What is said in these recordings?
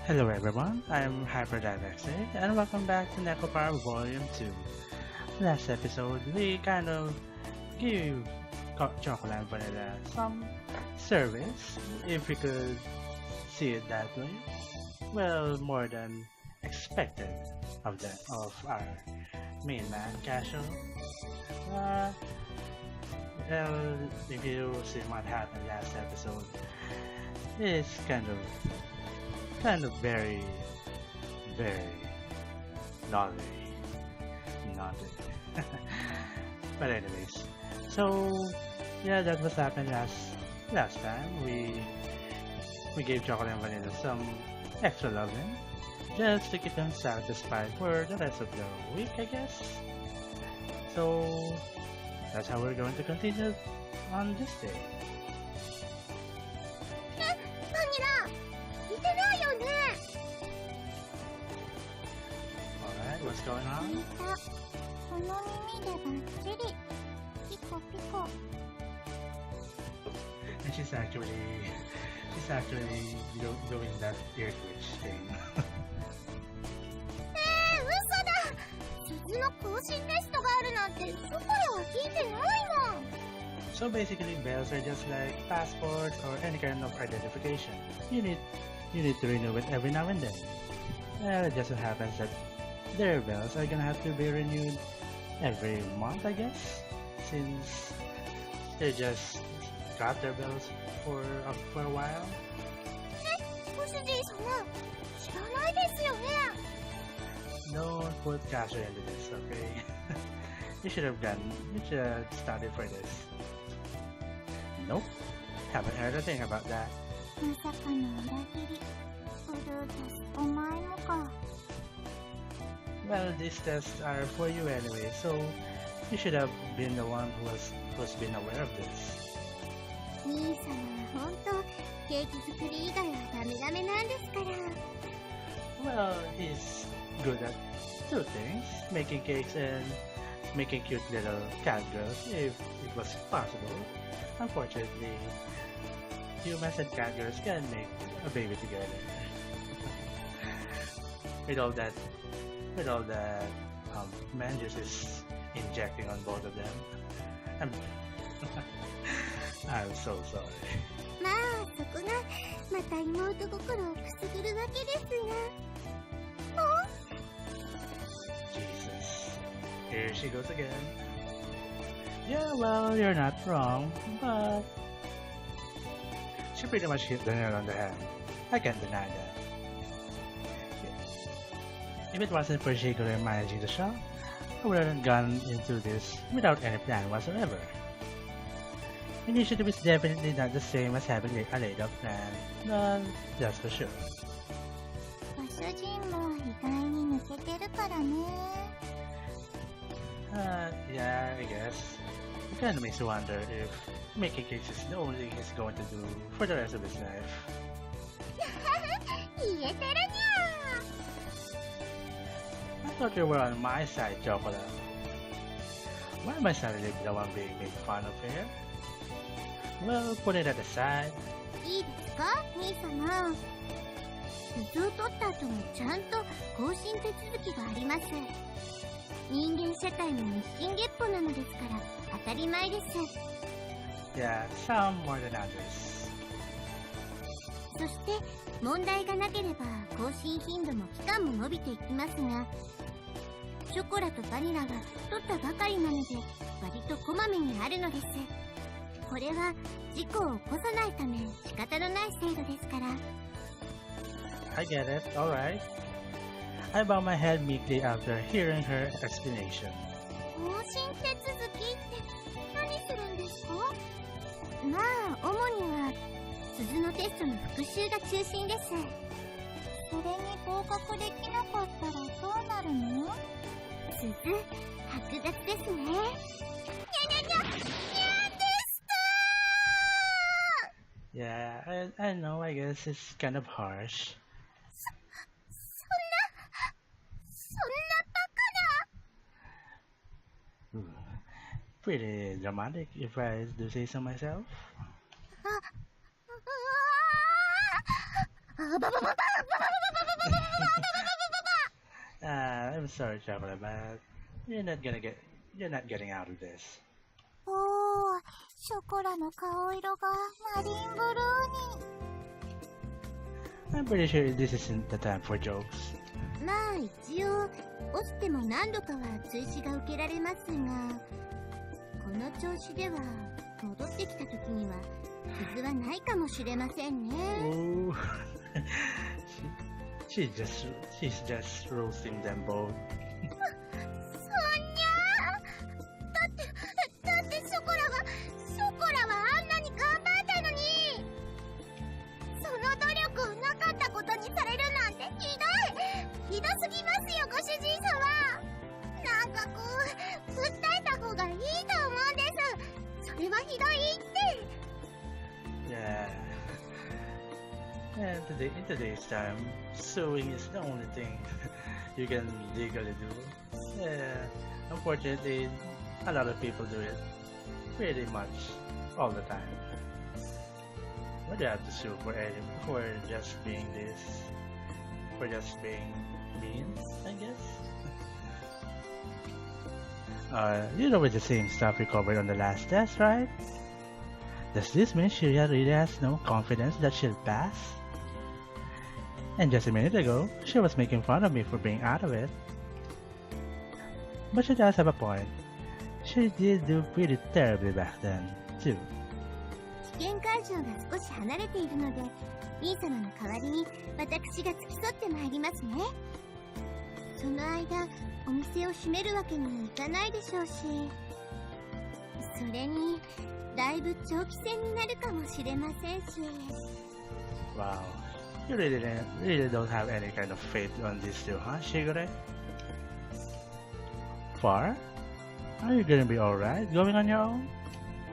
Hello everyone, I'm Hyperdidactic and welcome back to Nekopara Volume 2. Last episode, we kind of gave Chocolate and Vanilla some service, if we could see it that way. Well, more than expected of our main man, Kashou. Uh, well, if you see what happened last episode, it's kind of very naughty, naughty. But anyways, so yeah, that was happened last time. We gave Chocolate and Vanilla some extra loving just to keep them satisfied for the rest of the week, I guess. So that's how we're going to continue on this day. バニラ似てないよね Alright, what's going on? 似たこの耳でバッチリピコピコ And she's actually doing that ear twitch thing. 嘘だ鈴の更新テストがあるなんてそこらは聞いてないもん So basically, bells are just like passports or any kind of identification. You need to renew it every now and then. Well, it just so happens that their bells are gonna have to be renewed every month, I guess, since they just got their bells for a while. ご主人様知らないですよね Don't put Kashou into this, okay? You should have studied for this. Nope, haven't heard a thing about that. まさかの裏切りブルータスお前もか Well, these tests are for you anyway, so you should have been the one who's been aware of this. 兄さんは本当ケーキ作り以外はダメダメなんですから Well, he's good at two things: making cakes and making cute little catgirls, if it was possible. Unfortunately, humans and catgirls can make a baby together. with all that, with all that man juice is injecting on both of them. I'm, I'm so sorry. まあそこがまた妹心をくすぐるわけですが Jesus. Here she goes again. Yeah, well, you're not wrong, but she pretty much hit the nail on the head. I can't deny that. If it wasn't for Shigeru managing the shop, I would have gone into this without any plan whatsoever. Initiative is definitely not the same as having a laid-up plan, that's for sure. ご主人も意外に抜けてるからね Yeah, I guess. It kind of makes you wonder if making cakes is the only thing he's going to do for the rest of his life. 言えてるにゃ I thought you were on my side, Chocolate. Why am I suddenly the one being made fun of here? Well, put it aside. いいですか兄様鈴を取った後もちゃんと更新手続きがあります人間社会の日進月歩なのですから当たり前です Yeah, some more than others. そして問題がなければ更新頻度も期間も伸びていきますがショコラとバニラは取ったばかりなので割とこまめにあるのですこれは事故を起こさないため仕方のない制度ですから I get it, alright. I bow my head meekly after hearing her explanation. 更新手続きって何するんですかまあ主には鈴のテストの復習が中心ですそれに合格できなかったらどうなるの鈴剥奪ですねにゃにゃにゃにゃでした Yeah, I know, I guess it's kind of harsh. そんなバカな Pretty dramatic, if I do say so myself. あ I'm sorry, Chocolate, but you're not getting out of this. おー、ショコラの顔色がマリンブルーに。 I'm pretty sure this isn't the time for jokes. まあ一応落ちても何度かは追試が受けられますが、この調子では戻ってきた時には傷はないかもしれませんね。 Ooh. she's just roasting them both. そんにゃだってショコラはあんなに頑張ったのに、その努力をなかったことにされるなんてひどすぎますよ、ご主人様。なんかこう訴えた方がいいと思うんです。それはひどいって。 Yeah. And in today's time, sewing is the only thing you can legally do. Yeah. Unfortunately, a lot of people do it pretty much all the time. What do you have to sue for just being this? For just being mean, I guess? You know with the same stuff we covered on the last test, right? Does this mean she really has no confidence that she'll pass? And just a minute ago, she was making fun of me for being out of it. But she does have a point. She did do pretty terribly back then, too. 危険会場が少し離れているので、兄様の代わりに私が付き添ってまいりますね。その間、お店を閉めるわけにもいかないでしょうし、それに、だいぶ長期戦になるかもしれませんし。 Wow. You really don't have any kind of faith on these two, huh, Shigure? Far? Are you gonna be alright going on your own?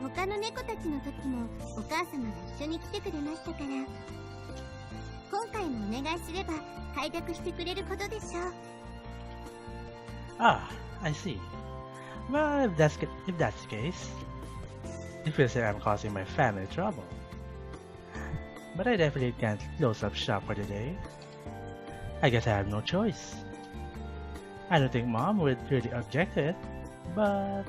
他の猫たちの時もお母様が一緒に来てくれましたから、今回もお願いすれば開拓してくれることでしょう。 Ah, I see. Well, if that's the case, it feels like I'm causing my family trouble. But I definitely can't close up shop for the day. I guess I have no choice. I don't think Mom would really object to it, but...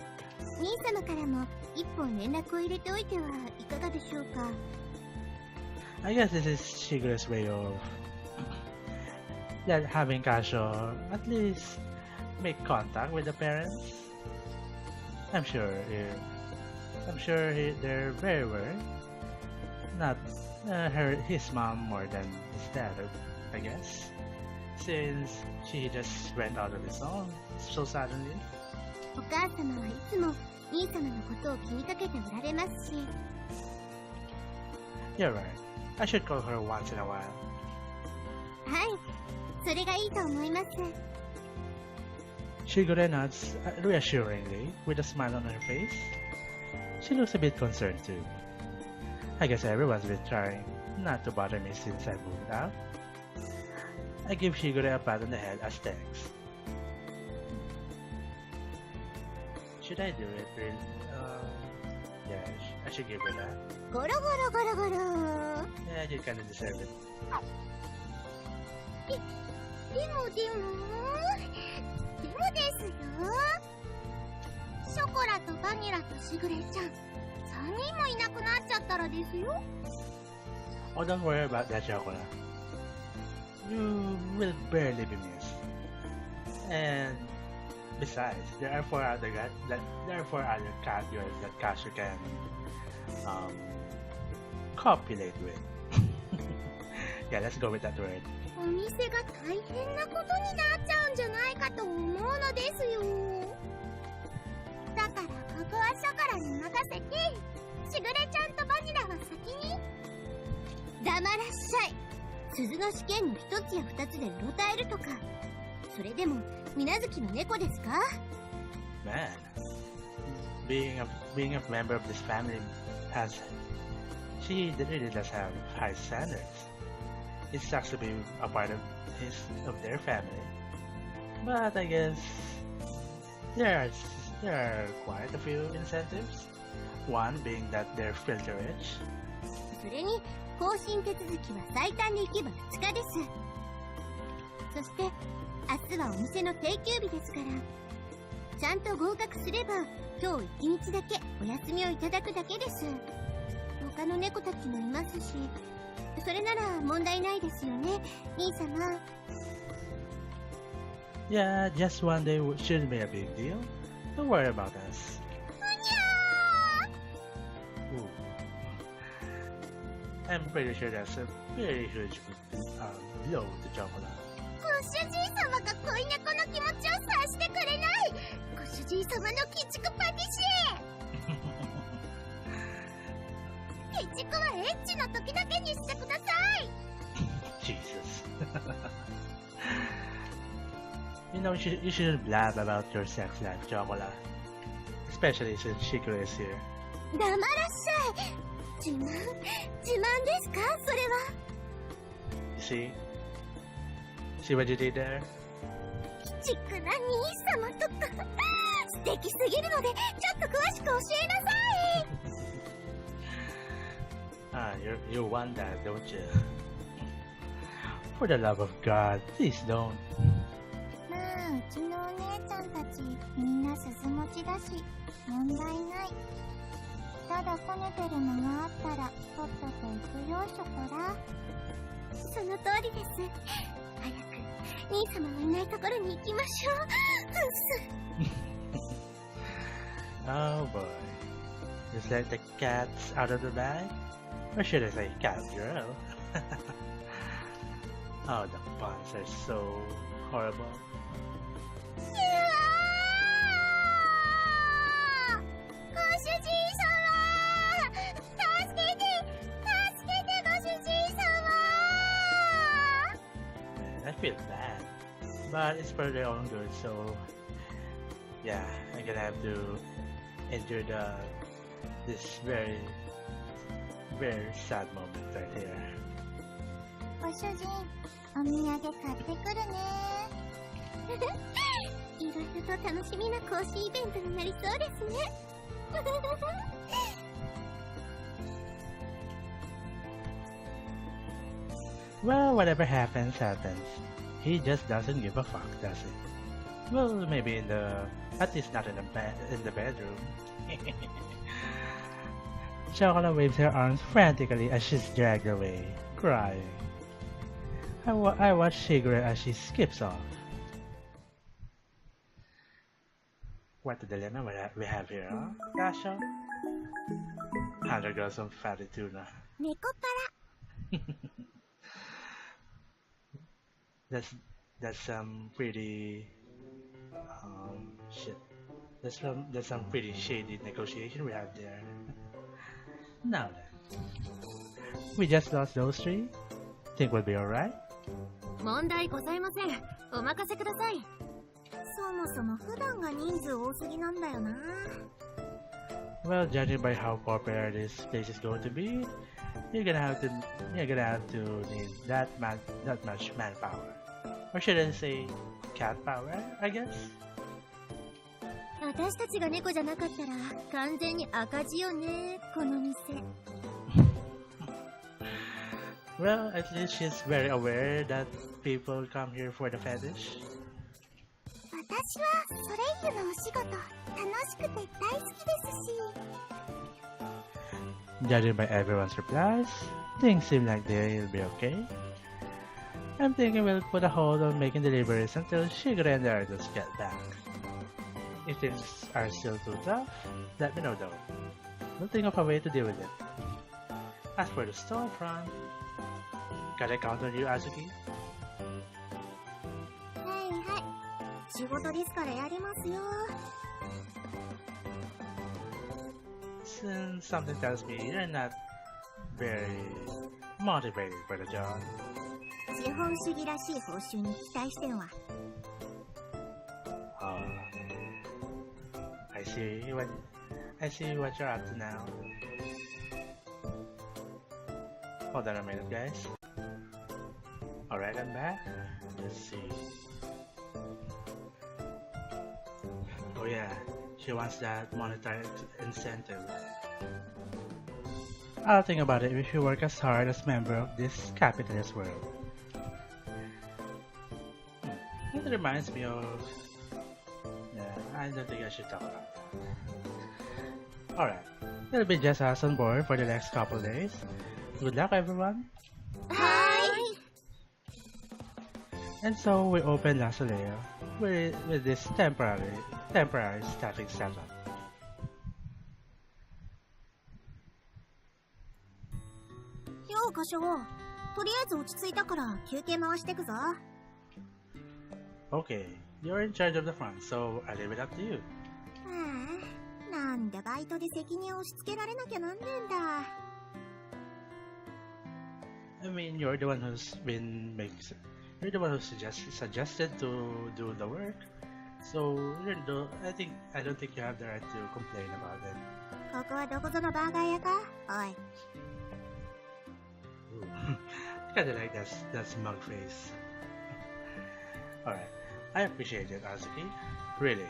兄様からも一本連絡を入れておいてはいかがでしょうか。 I guess this is Shigure's way of that having Kashou at least make contact with the parents. I'm sure they're very worried. Not his mom more than his dad, I guess. Since she just went out on his own so suddenly. お母様はいつも兄様のことを気にかけておられますし。 You're right. I should call her once in a while. はい、それがいいと思います。 Shigure nods reassuringly with a smile on her face. She looks a bit concerned too. I guess everyone's been trying not to bother me since I moved out. I give Shigure a pat on the head as thanks. Should I do it really? Yeah, I should give her that. ゴロゴロゴロゴロ。 Yeah, you kinda deserve it. でもですよ。ショコラとバニラとしぐれちゃん、3人もいなくなっちゃったらですよ。 Oh, don't worry about that, Chocolate. You will barely be missed. And besides, there are four other Catgirls that Kashou can copulate with. Yeah, let's go with that word. お店が大変なことになっちゃうんじゃないかと思うのですよ。だからここはショコラに任せて、しぐれちゃんとバニラは先に。黙らっしゃい。鈴の試験の一つや二つでうろたえるとか、それでも水無月の猫ですか？ Man, being a member of this family she really does have high standards. It sucks to be a part of their family, but I guess there are quite a few incentives. One being that they're filter rich. それに更新手続きは最短で行けば2日です。そして明日はお店の定休日ですから、ちゃんと合格すれば今日1日だけお休みをいただくだけです。他の猫たちもいますし、それなら問題ないですよね、兄様。Yeah, just one day shouldn't be a big deal. Don't worry about us. Ooh. I'm pretty sure that's a very huge blow to chocolate. ご主人様が恋猫の気持ちを察してくれない。ご主人様の鬼畜パティシエ。鬼畜はエッチの時だけにしてください。Jesus. You know, you shouldn't blab about your sex life, Chocolate. Especially since Shikoro is here. 黙らっしゃい。自慢ですか、それは。You see what you did there? 鬼畜な兄様とか素敵すぎるので、ちょっと詳しく教えなさい。You want that, don't you? For the love of God, please don't. まあ、うちのお姉ちゃんたちみんな鈴持ちだし問題ない。ただこねてるのがあったらとっとと行くよ、ショコラ。その通りです。早く兄様のいないところに行きましょう。Oh boy. Just let the cats out of the bag? Or should I say Catgirl? Oh, the puns are so horrible. ご主人様、助けてご主人様。I feel bad, but it's for their own good, so yeah, I'm gonna have to endure this very sad moment right here. ご主人、お土産買ってくるね。いろいろと楽しみな講師イベントになりそうですね。Well, whatever happens, happens. He just doesn't give a fuck, does he? Well, maybe at least not in the bedroom. Chocolate waves her arms frantically as she's dragged away, crying. I watch Shigure as she skips off. What a dilemma we have here, huh? Kashou? 100 grams of fatty tuna. Nekopara. That's some pretty shit. That's some pretty shady negotiation we have there. Now then, we just lost those three. Think we'll be alright? 問題ございません。お任せください。そもそも普段が人数多すぎなんだよな。Well, judging by how popular this place is going to be, you're gonna have to need that much manpower, or should I say, cat power? I guess. 私たちが猫じゃなかったら完全に赤字よね、この店。Well, at least she's very aware that people come here for the fetish. 私はソレイユのお仕事楽しくて大好きですし。Judging by everyone's replies, things seem like they'll be okay. I'm thinking we'll put a hold on making deliveries until Shigure and the others get back. If things are still too tough, let me know though. We'll think of a way to deal with it. As for the storefront, can I count on you, Azuki? はいはい。仕事ですからやりますよ。Since something tells me you're not very motivated for the job. 資本主義らしい報酬に期待してんわ。I see what you're up to now. Hold on a minute, guys. Alright, I'm back. Let's see. Oh yeah, she wants that monetary incentive. I'll think about it if you work as hard as member of this capitalist world. It reminds me of... Yeah, I don't think I should talk about that. Alright, it'll be just us on board for the next couple days. Good luck everyone! Hi! And so we open Lasoleo with this temporary static setup. よう、カショウ。とりあえず落ち着いたから休憩回してくぞ。Okay, you're in charge of the front, so I leave it up to you. なんでバイトで責任を押し付けられなきゃなんねえんだ。I mean, you're the one who's been you're the one who suggested to do the work. So I don't think you have the right to complain about it. ここはどこぞのバーガー屋か？おい。Kinda like that smug face. Alright, I appreciate it, Azuki. Really.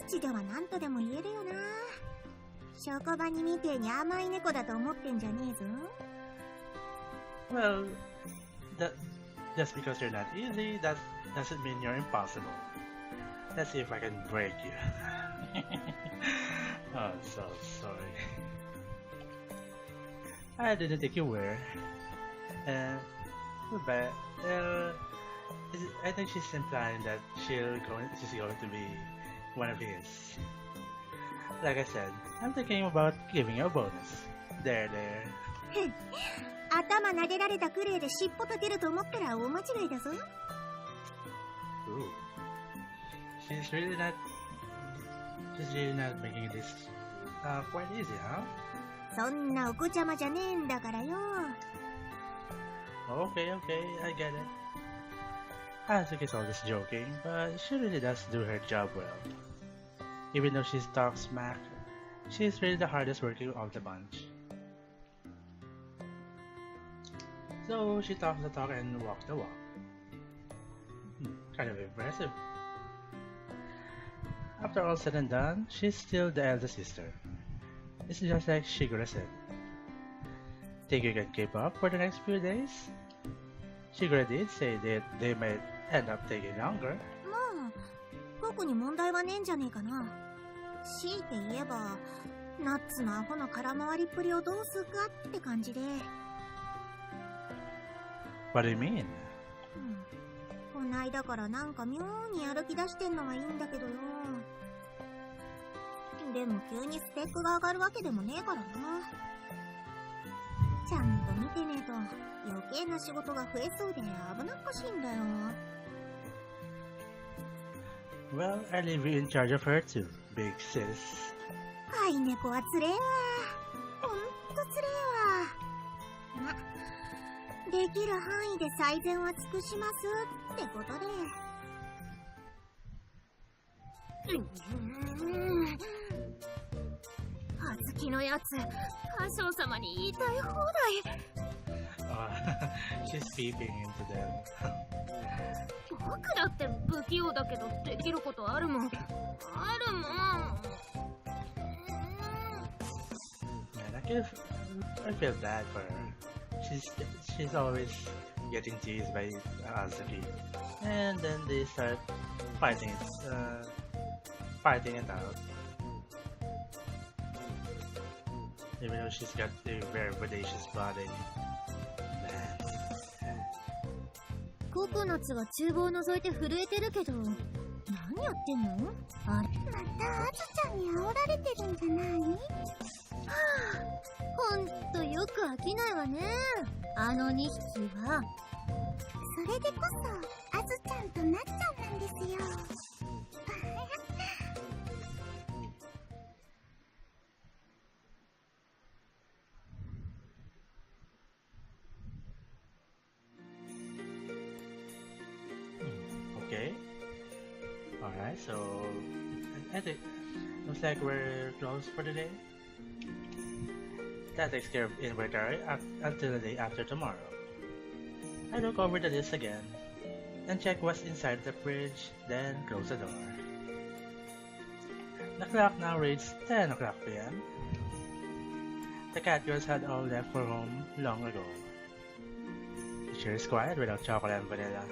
口では何とでも言えるよな。職場にみてえに甘い猫だと思ってんじゃねえぞ。Well, just because you're not easy, that doesn't mean you're impossible. Let's see if I can break you. Oh, I'm so sorry. I didn't think you were. But I think she's implying that she's going to be one of his. Like I said, I'm thinking about giving you a bonus. There. 頭撫でられたくれいで尻尾立てると思ったら大間違いだぞ。Ooh. She's really not making this quite easy, huh? そんなお子ちゃまじゃねえんだからよ。Okay, I get it. Azuki's always joking, but she really does do her job well. Even though she's talk smack, she's really the hardest working of the bunch. So she talks the talk and walks the walk. Kind of impressive. After all said and done, she's still the eldest sister. It's just like Shigura said. Think you can keep up for the next few days? Shigura did say that they might end up taking longer. まあ、特に問題はねえんじゃねえかな。強いて言えば、ナッツのアホの空回りっぷりをどうするかって感じで。What do you mean? こないだからなんか妙にやる気出してんのはいいんだけどよ。でも急にスペックが上がるわけでもねえからな。ちゃんと見てねえと余計な仕事が増えそうで危なっかしいんだよ。Well, I leave you in charge of her too, big sis. 飼い猫はつれえわ。ほんとつれえわ。ま、できる範囲で最善は尽くしますってことで。はずきのやつ、カショウ様に言いたい放題。She's peeping into them. 僕だって不器用だけどできることあるもん。あるもん。Man, I feel bad for her. She's always getting teased by Azuki, and then they start fighting it out. Even though she's got a very bodacious body. Man. ココナッツは厨房を覗いて震えてるけど、何やってんの？あれ？またアズちゃんに煽られてるんじゃない？はあ、ほんとよく飽きないわね。あの2匹は。それでこそアズちゃんとナッちゃんなんですよ。Okay. Alright, so I think looks like we're closed for the day. That takes care of inventory until the day after tomorrow. I look over the list again and check what's inside the fridge, then close the door. The clock now reads 10 o'clock p.m. The Catgirls had all left for home long ago. The chair is quiet without chocolate and vanilla.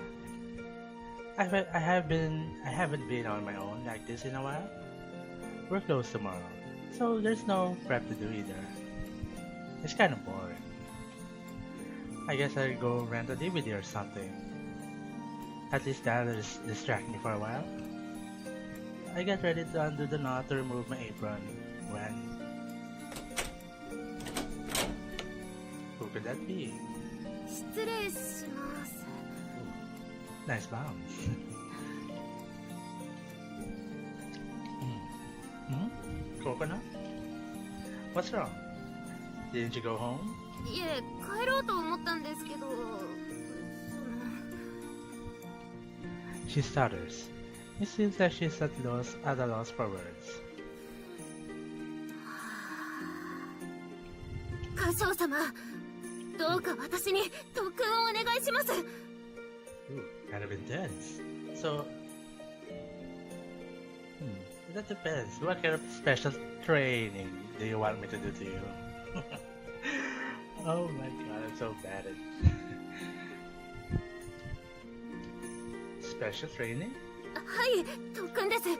I haven't been on my own like this in a while. We're closed tomorrow, so there's no prep to do either. It's kind of boring. I guess I'll go rent a DVD or something. At least that'll distract me for a while. I get ready to undo the knot to remove my apron when... Who could that be? 失礼します。 Nice bounce. Coconut? What's wrong? Didn't you go home? いえ、帰ろうと思ったんですけど、She stutters. It seems like she's at a loss for words. 歌唱様、どうか私に特訓をお願いします。 Ooh, kind of intense. So, that depends. What kind of special training do you want me to do to you? Oh my god, I'm so bad at special training? はい、特訓です。ど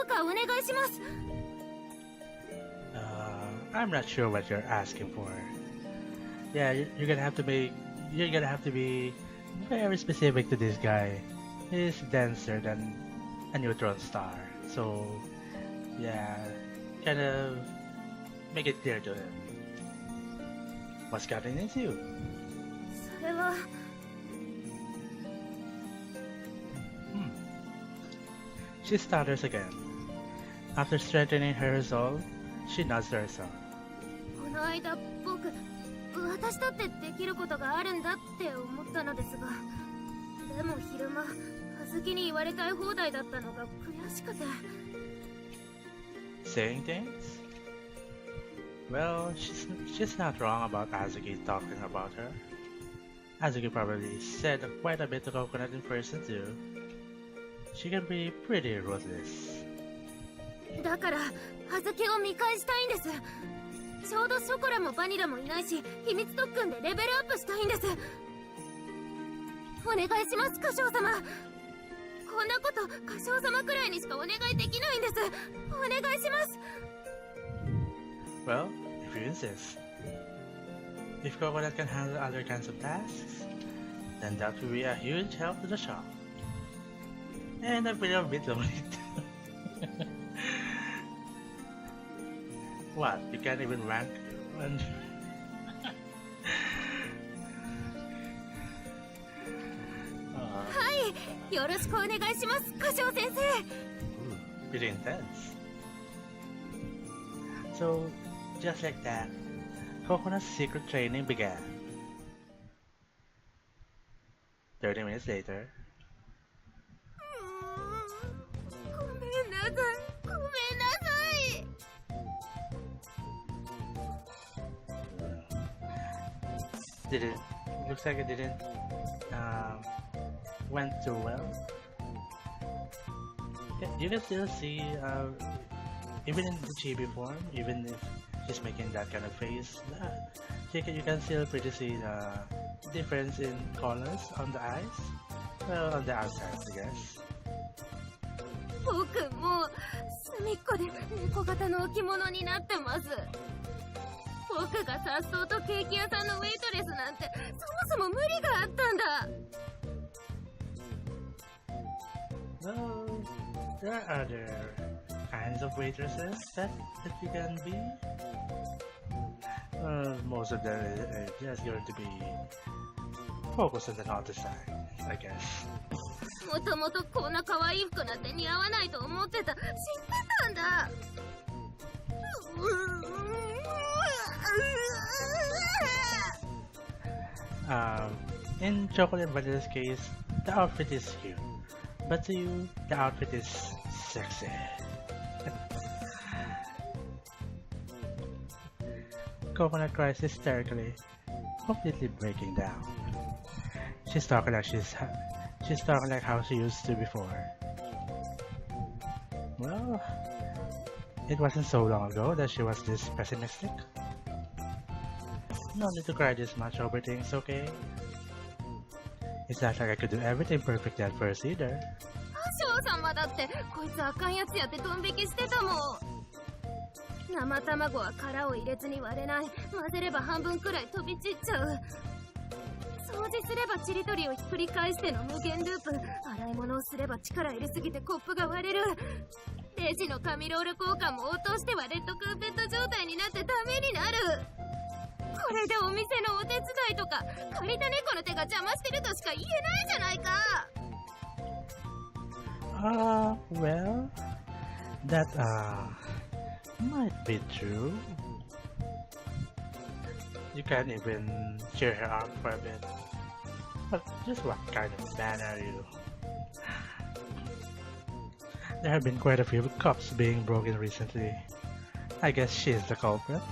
うかお願いします。I'm not sure what you're asking for. Yeah, you're gonna have to be very specific to this guy. He's denser than a neutron star. So, yeah, kind of make it clear to him. What's gotten into you? それは。She stutters again. After strengthening her resolve, she nods to herself. この間、私だってできることがあるんだって思ったのですが、でも昼間、葉月に言われたい放題だったのが悔しくて。Saying things? Well, she's not wrong about Azuki talking about her. Azuki probably said quite a bit to Coconut in person too. She can be pretty ruthless. だから、葉月を見返したいんです。ちょうどショコラもバニラもいないし、秘密特訓でレベルアップしたいんです。お願いします、歌唱様。こんなこと歌唱様くらいにしかお願いできないんです。お願いします。Well, if you insist. If Coconut can handle other kinds of tasks, then that will be a huge help to the shop. And I feel a bit lonely too. What? You can't even rank one? はい、よろしくお願いします、歌唱先生。Pretty intense. So, just like that, Coconut's secret training began. 30 minutes later. ごめんなさい、ごめんなさい。Looks like it didn't went too well. You can still see, even in the chibi form, even if she's making that kind of face, you can still pretty see the difference in colors on the eyes. Well, on the outside, I guess. 僕もう隅っこで猫型の置物になってます。僕が颯爽とケーキ屋さんのウェイトレスなんてそもそも無理があったんだ。No, there are other kinds of waitresses that you can be. Most of them are just going to be focused on the naughty side, I guess. もともとこんな可愛い服なんて似合わないと思ってた。知ってたんだ。In Chocolate Vanilla's case, the outfit is cute, but to you, the outfit is sexy. Coconut cries hysterically, completely breaking down. She's talking like how she used to before. Well, it wasn't so long ago that she was this pessimistic. No need to cry this much over things, okay? It's not like I could do everything perfectly at first either. カショウ様だってこいつあかんやつやってドン引きしてたもん。生卵は殻を入れずに割れない。混ぜれば半分くらい飛び散っちゃう。掃除すればちりとりをひっくり返しての無限ループ。洗い物をすれば力入れすぎてコップが割れる。レジの紙ロール交換も応答してはレッドカーペット状態になってダメになる。これでお店のお手伝いとか借りた猫の手が邪魔してるとしか言えないじゃないか。Well, that might be true. You can't even cheer her up for a bit. But just what kind of man are you? There have been quite a few cups being broken recently. I guess she's the culprit.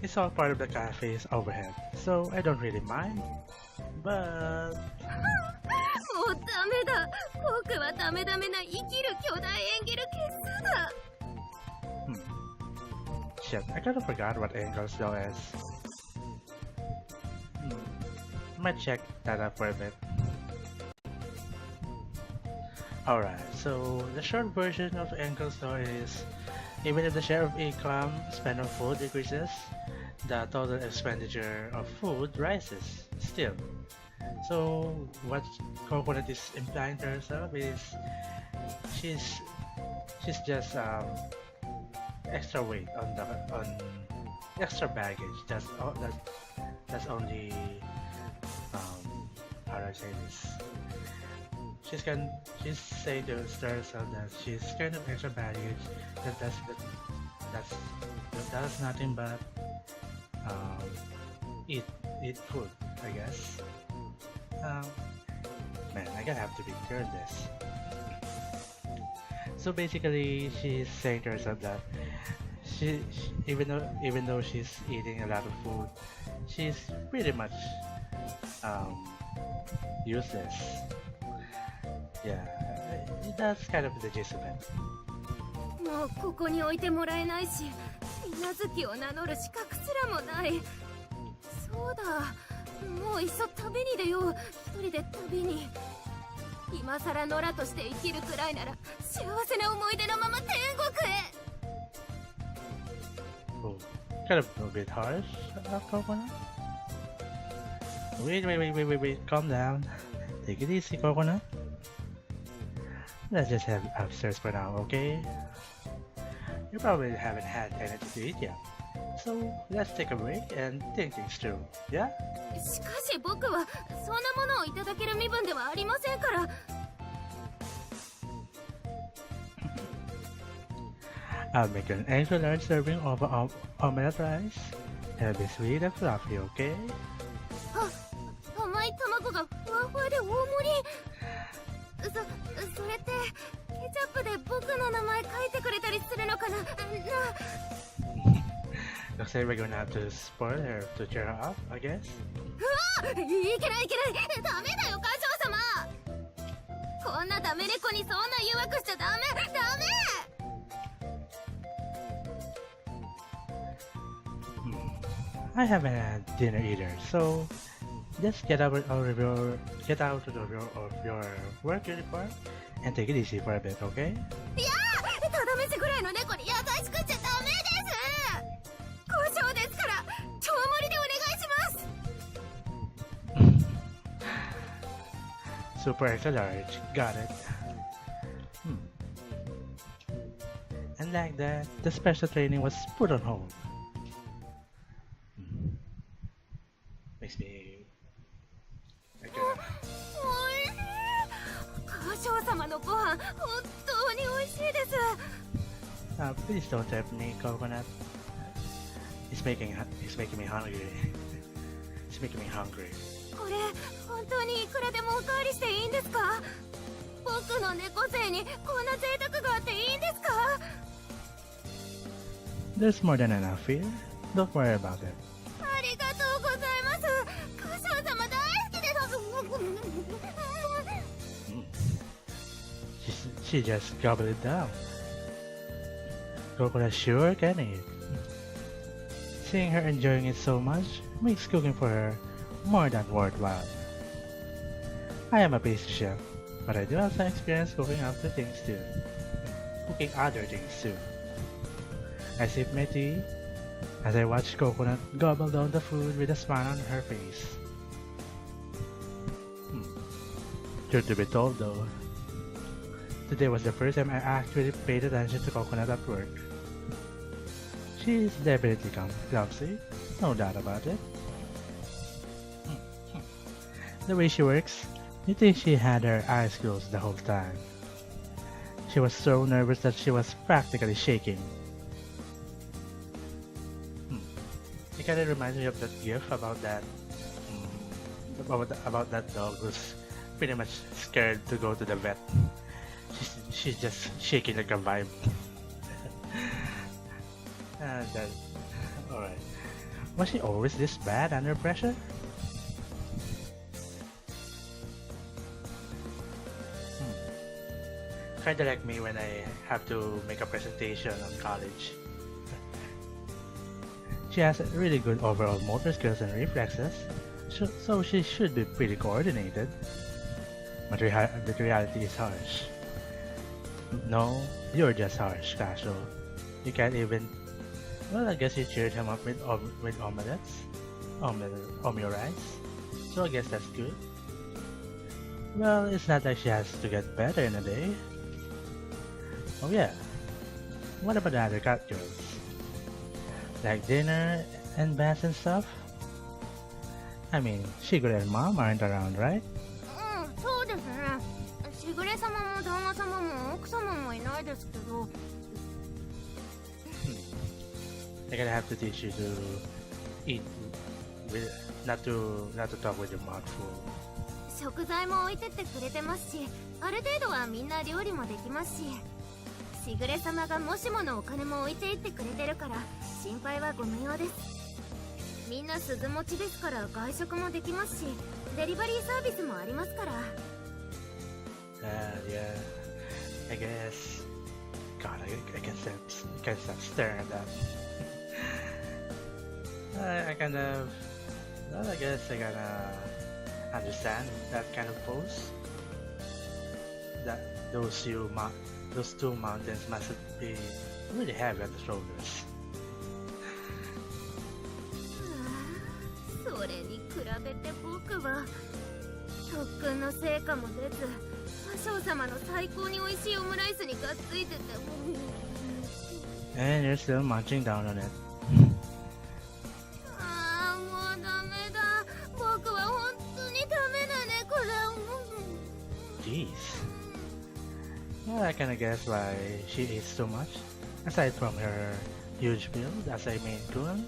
It's all part of the cafe's overhead, so I don't really mind. But もうダメだ。フォークはダメダメな生きる巨大エンゲル係数だ。Shit, I kind of forgot what Angel Slow is. Might check that up for a bit. Alright, so the short version of Angel Slow is even if the share of income spent on food decreases, the total expenditure of food rises still. So what Coconut is implying to herself is she's just extra weight on extra baggage. That's only how do I say this? She's saying to herself that she's kind of extra baggage. That's nothing but eat food, I guess. Man, I gotta have to be clear on this. So basically, she's saying to herself that even though she's eating a lot of food, she's pretty much useless. Yeah, that's kind of the gist of it. もうここに置いてもらえないし、稲月を名乗る資格すらもない。そうだ、もういっそ旅に出よう。一人で旅に。今さら野良として生きるくらいなら幸せな思い出のまま天国へ。Oh, kind of a bit harsh, Coconut. Wait, calm down. Take it easy, Coconut. Let's just head upstairs for now, okay? You probably haven't had anything to eat yet. So let's take a break and think things through, yeah? しかし僕はそんなものをいただける身分ではありませんから。I'll make an extra large serving of omelette rice. It'll be sweet and fluffy, okay? 甘い卵がふわふわで大盛り。それってケチャップで僕の名前書いてくれたりするのかな。Looks like we're gonna have to spoil her to cheer her up, I guess. いけないダメだよカショウ様。こんなダメ猫にそんな誘惑しちゃダメ。I haven't had dinner either, so just get out of your work uniform and take it easy for a bit, okay? いやー、ただ飯ぐらいの猫に優しくちゃダメです。交渉ですから超盛りでお願いします。 Super extra large, got it. And like that, the special training was put on hold. Makes me like おいしい。カショウ様のご飯本当に美味しいです。please don't tempt me, Coconut. It's making me hungry. It's making me hungry. これ本当にいくらでもおかわりしていいんですか？僕の猫背にこんな贅沢があっていいんですか？ There's more than enough here. Don't worry about it. ありがとうございます。カショウ様大好きです。She just gobbled it down. Coconut sure can eat. Seeing her enjoying it so much makes cooking for her more than worthwhile. I am a pastry chef, but I do have some experience cooking other things too. Cooking other things too. I sip my tea as I watch Coconut gobble down the food with a smile on her face. Truth to be told though, today was the first time I actually paid attention to Coconut at work. She is definitely clumsy, no doubt about it. The way she works, you think she had her eyes closed the whole time. She was so nervous that she was practically shaking. It kind of reminds me of that gif about about that dog who's pretty much scared to go to the vet. She's just shaking like a vibe. That, alright. Was she always this bad under pressure? Kinda like me when I have to make a presentation on college. She has really good overall motor skills and reflexes, so she should be pretty coordinated. But the reality is harsh. No, you're just harsh, Kashou. You can't even... Well, I guess you cheered him up with omelettes? Omurice? So I guess that's good. Well, it's not like she has to get better in a day. Oh yeah, what about the other Catgirls? Like dinner and baths and stuff? I mean, Shigure and Mom aren't around, right? そうですね。しぐれ様も旦那様も奥様もいないですけど。They're gonna have to teach you to eat with not to talk with your mouth full. 食材も置いてってくれてますし、ある程度はみんな料理もできますし。しぐれ様がもしものお金も置いていってくれてるから心配はご無用です。みんな鈴持ちですから外食もできますし、デリバリーサービスもありますから。Yeah, I guess. God, I can't stop staring at that. I kind of, well, I guess I gotta understand that kind of pose. That those two mountains must be really heavy on the shoulders. それに比べて僕は特訓の成果も出ず、魔将様の最高に美味しいオムライスにがっついててもう。And you're still munching down on it. ああ、もうダメだ。僕は本当にダメだね、これ。Jeez. Well, I kinda guess why she eats so much. Aside from her huge build as a main goon,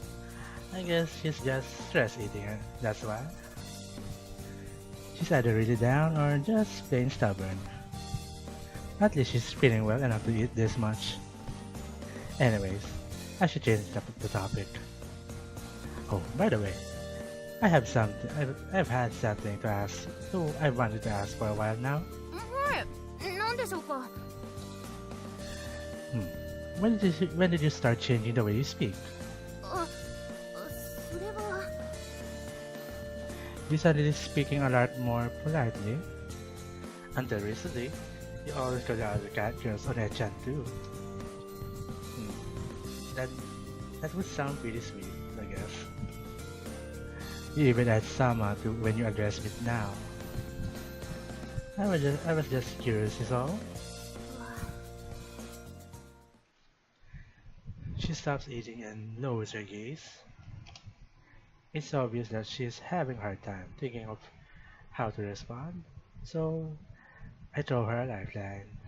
I guess she's just stress eating, that's why. She's either really down or just plain stubborn. At least she's feeling well enough to eat this much. Anyways, I should change the topic. Oh, by the way, I've had something to ask, so I've wanted to ask for a while now. はい、なんでしょうか。When did you start changing the way you speak? それは。You started speaking a lot more politely. Until recently, you always call the other Catgirls One-chan too. That would sound pretty sweet, I guess. You even add Sama to when you address me now. I was just curious is all. She stops eating and lowers her gaze. It's obvious that she's having a hard time thinking of how to respond, so I throw her a lifeline.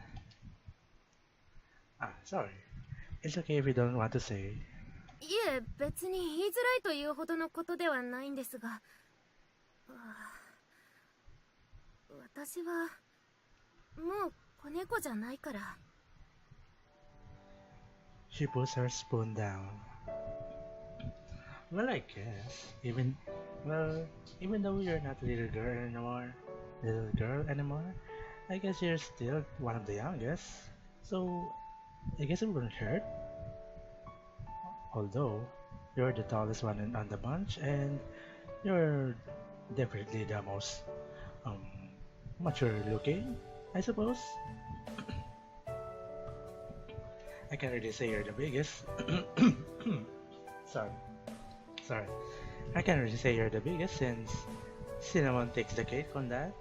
Sorry. It's okay if you don't want to say. いえ、別に言いづらいというほどのことではないんですが、私はもう子猫じゃないから。She puts her spoon down. Well, I guess even though you're not a little girl anymore, I guess you're still one of the youngest. So I guess it wouldn't hurt. Although, you're the tallest one on the bunch, and you're definitely the most um, mature looking, I suppose. I can't really say you're the biggest. sorry, sorry. I can't really say you're the biggest since Cinnamon takes the cake on that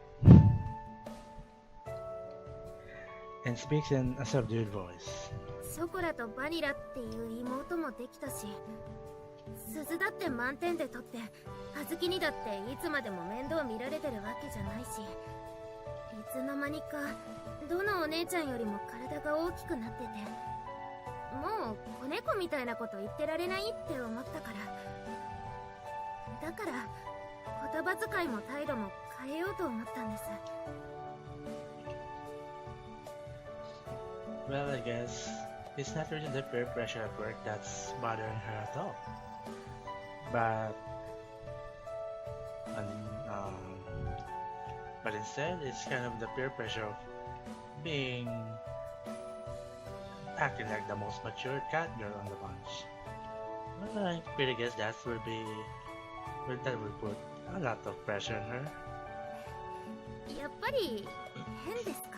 and speaks in a subdued voice. ショコラとバニラっていう妹もできたし、鈴だって満点で取って、葉月にだっていつまでも面倒見られてるわけじゃないし、いつの間にかどのお姉ちゃんよりも体が大きくなってて、もう子猫みたいなこと言ってられないって思ったから、だから言葉遣いも態度も変えようと思ったんです。 Well, I guess it's not really the peer pressure at work that's bothering her at all. But, um, but instead, it's kind of the peer pressure of being acting like the most mature cat girl on the bunch. Well, I pretty guess that will put a lot of pressure on her. やっぱり変ですか？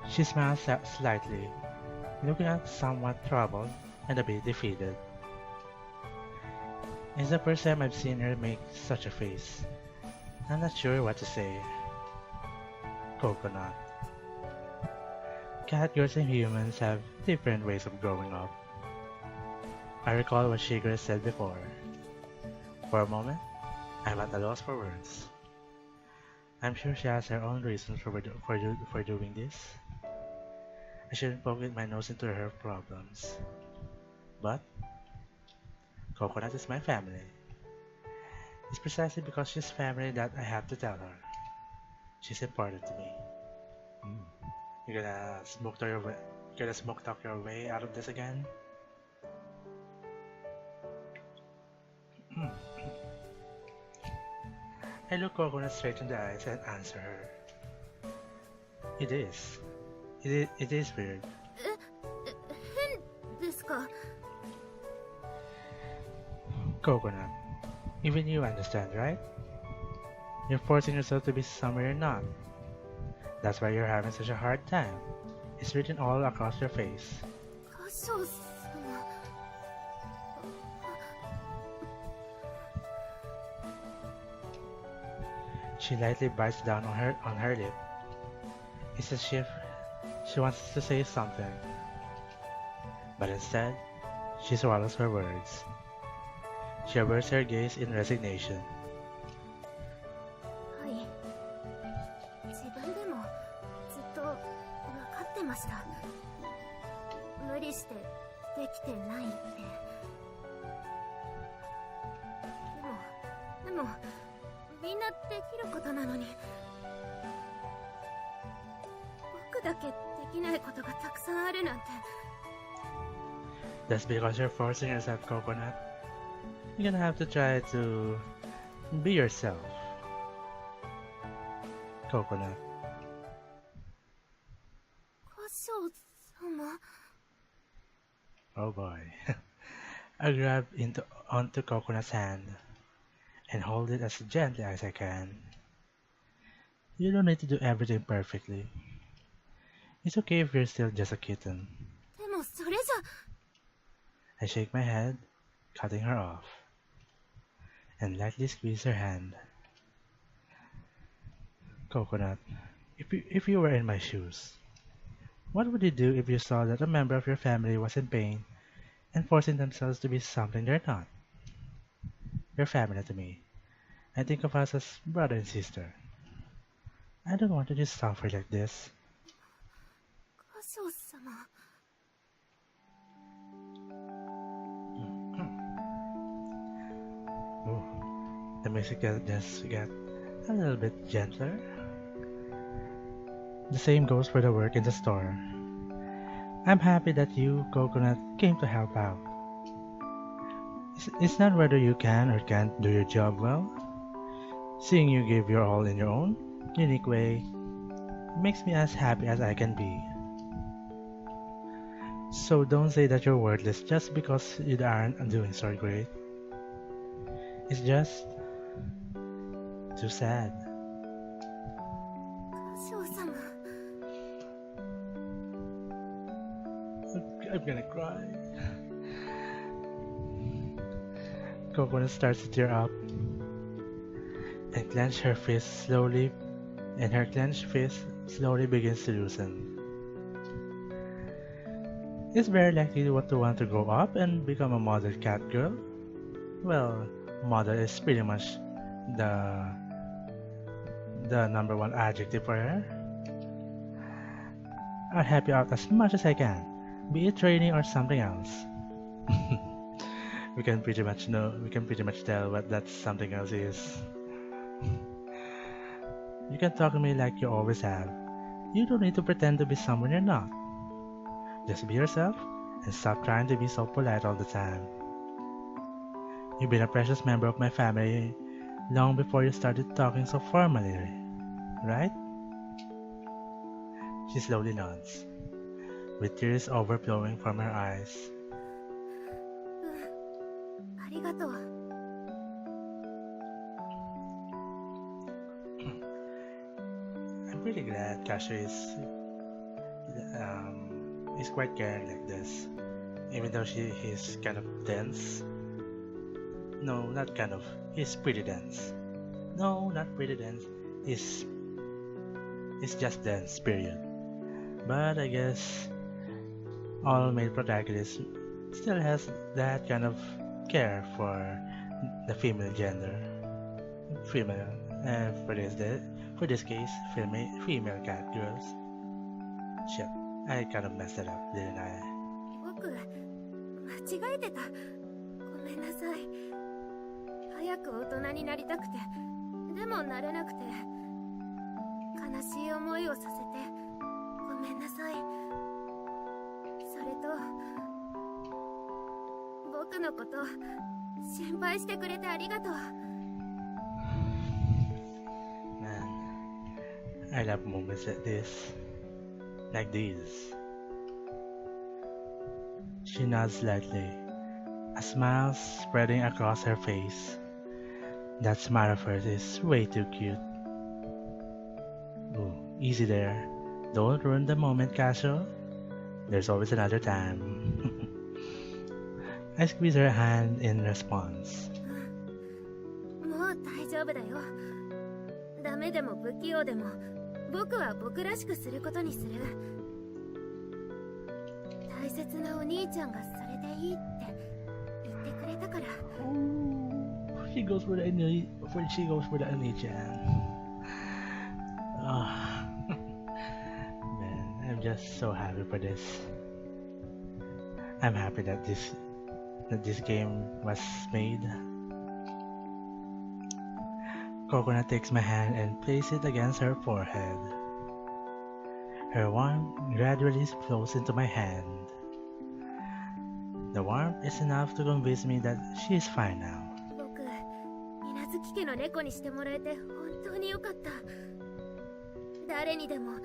She smiles slightly, looking somewhat troubled and a bit defeated. It's the first time I've seen her make such a face. I'm not sure what to say. Coconut. Catgirls and humans have different ways of growing up. I recall what Shiger said before. For a moment, I'm at a loss for words. I'm sure she has her own reasons for doing this. I shouldn't poke my nose into her problems. But Coconut is my family. It's precisely because she's family that I have to tell her. She's important to me. You're gonna smoke talk your way out of this again? I look Coconut straight in the eyes and answer her. It is. It is weird. 変ですか？ Coconut, even you understand, right? You're forcing yourself to be somewhere you're not. That's why you're having such a hard time. It's written all across your face. カショウ様。 She lightly bites down on her lip. It's as if she wants to say something, but instead, she swallows her words. She averts her gaze in resignation. はい。自分でもずっと分かってました。無理してできてないって。でもみんなできることなのに、僕だけできないことがたくさんあるなんて。 That's because you're forcing yourself, Coconut. You're gonna have to try to be yourself. Coconut. カショウ様。 Oh boy. I grab onto Coconut's hand and hold it as gently as I can. You don't need to do everything perfectly. It's okay if you're still just a kitten. でもそれじゃ。 I shake my head, cutting her off, and lightly squeeze her hand. Coconut, if you were in my shoes, what would you do if you saw that a member of your family was in pain and forcing themselves to be something they're not? You're family to me. I think of us as brother and sister. I don't want to just suffer like this. カショウ様。 Oh, the music just got a little bit gentler. The same goes for the work in the store. I'm happy that you, Coconut, came to help out. It's not whether you can or can't do your job well. Seeing you give your all in your own unique way makes me as happy as I can be. So don't say that you're worthless just because you aren't doing so great. It's just too sad. 少様 I'm gonna cry. Coconut starts to tear up and clench her fist slowly, and her clenched fist slowly begins to loosen. Is very likely to want to grow up and become a model cat girl. Well, model is pretty much the number one adjective for her. I'll help you out as much as I can, be it training or something else. We can pretty much tell what that something else is. You can talk to me like you always have. You don't need to pretend to be someone you're not. Just be yourself and stop trying to be so polite all the time. You've been a precious member of my family long before you started talking so formally, right? She slowly nods, with tears overflowing from her eyes. ありがとう I'm really glad Kashou is quite caring like this, even though he's kind of dense. No, not kind of. He's pretty dense. No, not pretty dense. He's just dense. Period. But I guess all male protagonists still has that kind of care for the female gender. Female. For this case, female cat girls. Shit, I kind of messed it up, didn't I? 僕間違えてたごめんなさい早く大人になりたくてでもなれなくて悲しい思いをさせてごめんなさいそれと僕のこと心配してくれてありがとう Man, I love moments like this. Like these. She nods slightly, a smile spreading across her face. That smile of hers is way too cute. Ooh, easy there. Don't ruin the moment, Kashou. There's always another time. I squeeze her hand in response. もう大丈夫だよダメでも不器用でも僕は僕らしくすることにする大切なお兄ちゃんがそれでいいって言ってくれたから She goes for the Oni-chan. Oh, man, I'm just so happy for this. I'm happy that this game was made. Coconut takes my hand and places it against her forehead. Her warmth gradually flows into my hand. The warmth is enough to convince me that she is fine now. 僕水無月家の猫にしてもらえて本当によかった誰にでも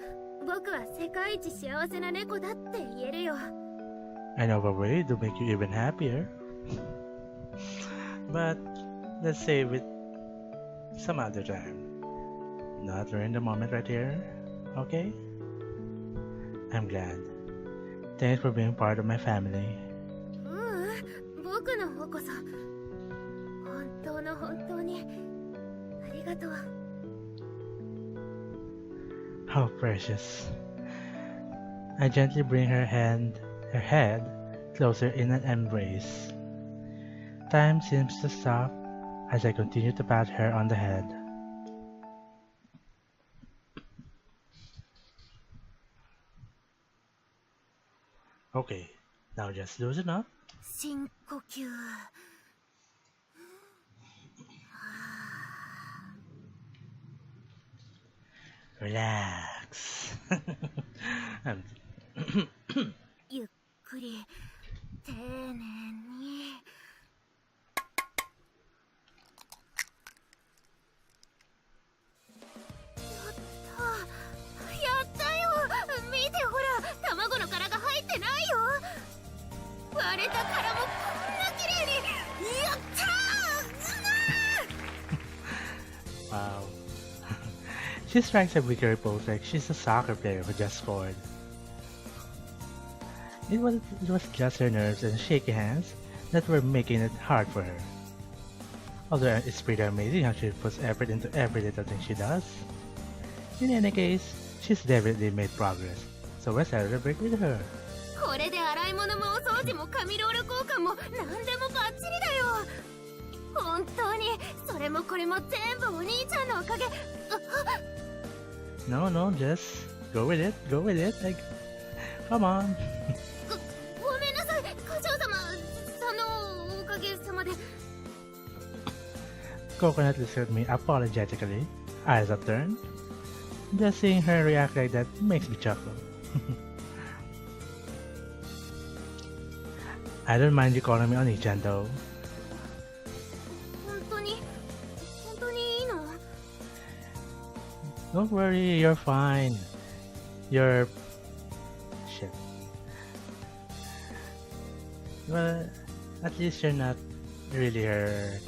僕は世界一幸せな猫だって言えるよ I know a way to make you even happier. But let's save it some other time. Not during the moment right here, okay? I'm glad. Thanks for being part of my family. 僕の方こそ本当にありがとう How precious. I gently bring her head closer in an embrace. Time seems to stop as I continue to pat her on the head. Okay, now just loosen up. 深呼吸 Relax. I'm ゆっくり丁寧にやったよ見てほら卵の殻が入ってないよ Wow. She strikes a weaker pose like she's a soccer player who just scored. It was just her nerves and shaky hands that were making it hard for her. Although it's pretty amazing how she puts effort into every little thing she does. In any case, she's definitely made progress, so let's celebrate with her. これで洗い物もお掃除も紙ロール交換も何でもバッチリだよ。本当にそれもこれも全部お兄ちゃんのおかげ。No, just go with it, like, come on. ごめんなさい、課長様さんのおかげさまで。Coconut looks at me apologetically, eyes upturned. Just seeing her react like that makes me chuckle. I don't mind you calling me Oni-chan though. 本当にいいの？ Don't worry, you're fine. You're... shit. Well, at least you're not really her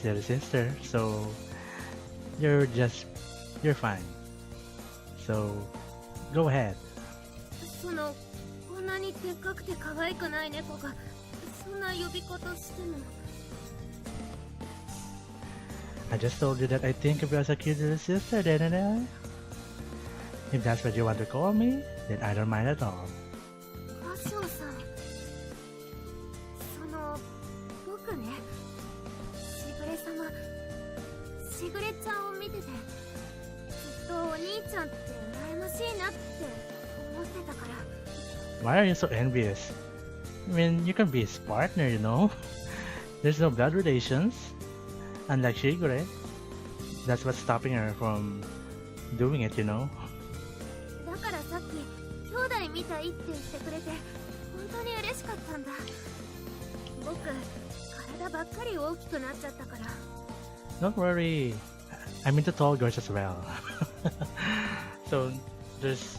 little sister, so you're fine. So, go ahead. そのこんなにでっかくて可愛くない猫がそんな呼び方しても。I just told you that I think of you as a cute little sister, didn't I? If that's what you want to call me, then I don't mind at all. カショウさん、その僕ね、しぐれ様、しぐれちゃんを見ててずっとお兄ちゃんって羨ましいなって思ってたから。 Why are you so envious? I mean, you can be his partner, you know? There's no blood relations. Unlike Shigure. That's what's stopping her from doing it, you know? だからさっき兄弟みたいって言ってくれて本当に嬉しかったんだ。僕、体ばっかり大きくなっちゃったから。 Don't worry. I'm into tall girls as well. So there's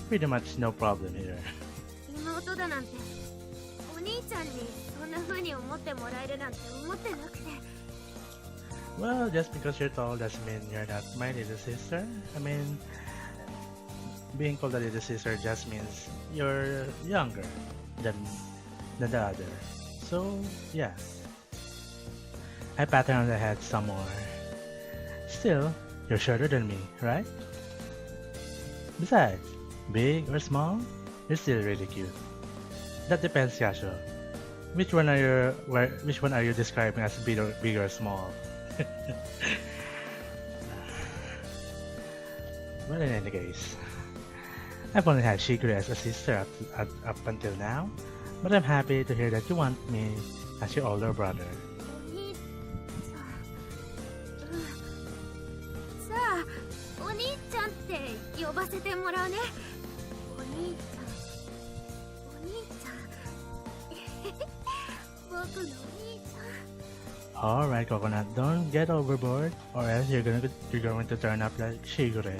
pretty much no problem here. 妹だなんてお兄ちゃんにそんな風に思ってもらえるなんて思ってなくて。 Well, just because you're tall doesn't mean you're not my little sister. I mean, being called a little sister just means you're younger than the other. So, yeah. I pat her on the head some more. Still, you're shorter than me, right? Besides, big or small, you're still really cute. That depends, Kashou. Which one are you describing as big or small? Well, in any case, I've only had Shigure as a sister up until now, but I'm happy to hear that you want me as your older brother. さあ、お兄ちゃんって呼ばせてもらうね。お兄ちゃん、お兄ちゃん。僕のお兄ちゃん。 Alright, Coconut, don't get overboard, or else you're going to turn up like Shigure.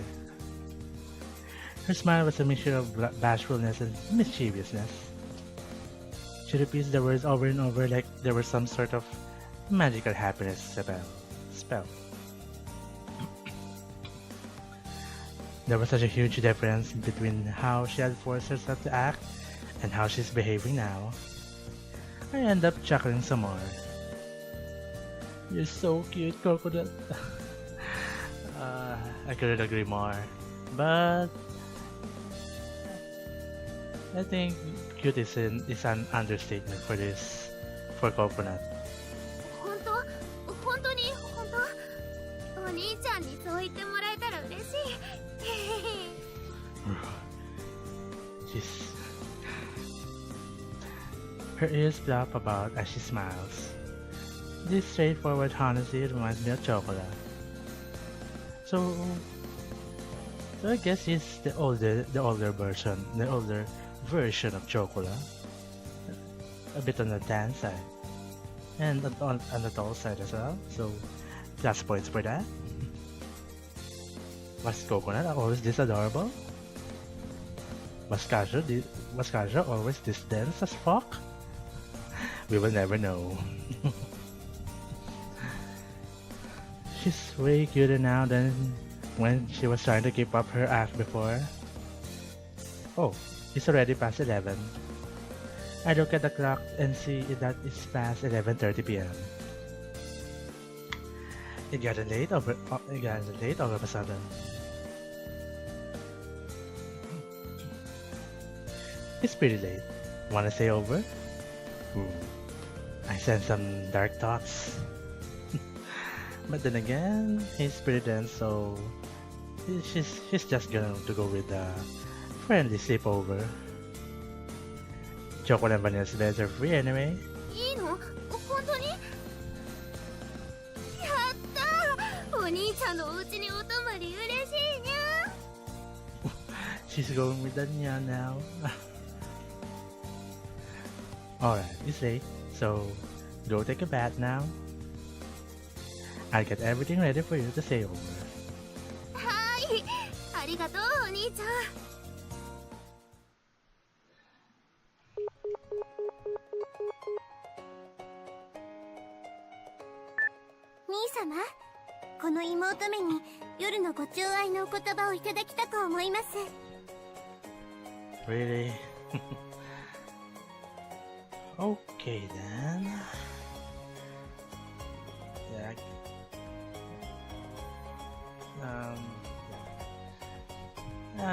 Her smile was a mixture of bashfulness and mischievousness. She repeats the words over and over like there was some sort of magical happiness spell. There was such a huge difference between how she had forced herself to act and how she's behaving now. I end up chuckling some more. You're so cute, Coconut. I couldn't agree more. But I think cute is an understatement for Coconut. 本当に本当。お兄ちゃんにそう言ってもらえたら嬉しい。She's... Her ears flap about as she smiles. This straightforward honesty reminds me of Chocolate. So I guess she's the older version of Chocolate. A bit on the tan side. And on the tall side as well. So plus points for that. Was Coconut always this adorable? Was Kashou always this dense as fuck? We will never know. She's way cuter now than when she was trying to keep up her act before. Oh, it's already past 11. I look at the clock and see that it's past 11:30 p.m. It got late all of a sudden. It's pretty late. Wanna stay over? Ooh, I sense some dark thoughts. But then again, he's pretty dense, so she's just going to go with a friendly sleepover. Chocolate and vanilla beds are free anyway. いいの？本当に？やったー！お兄ちゃんのお家にお泊まり嬉しいにゃ。 She's going with the nya now. Alright, it's late, so go take a bath now. I'll get everything ready for you to stay over. はーい。ありがとうお兄ちゃん。兄様、この妹めに夜のご寵愛のお言葉をいただきたく思います。 Really? Okay then. Yeah.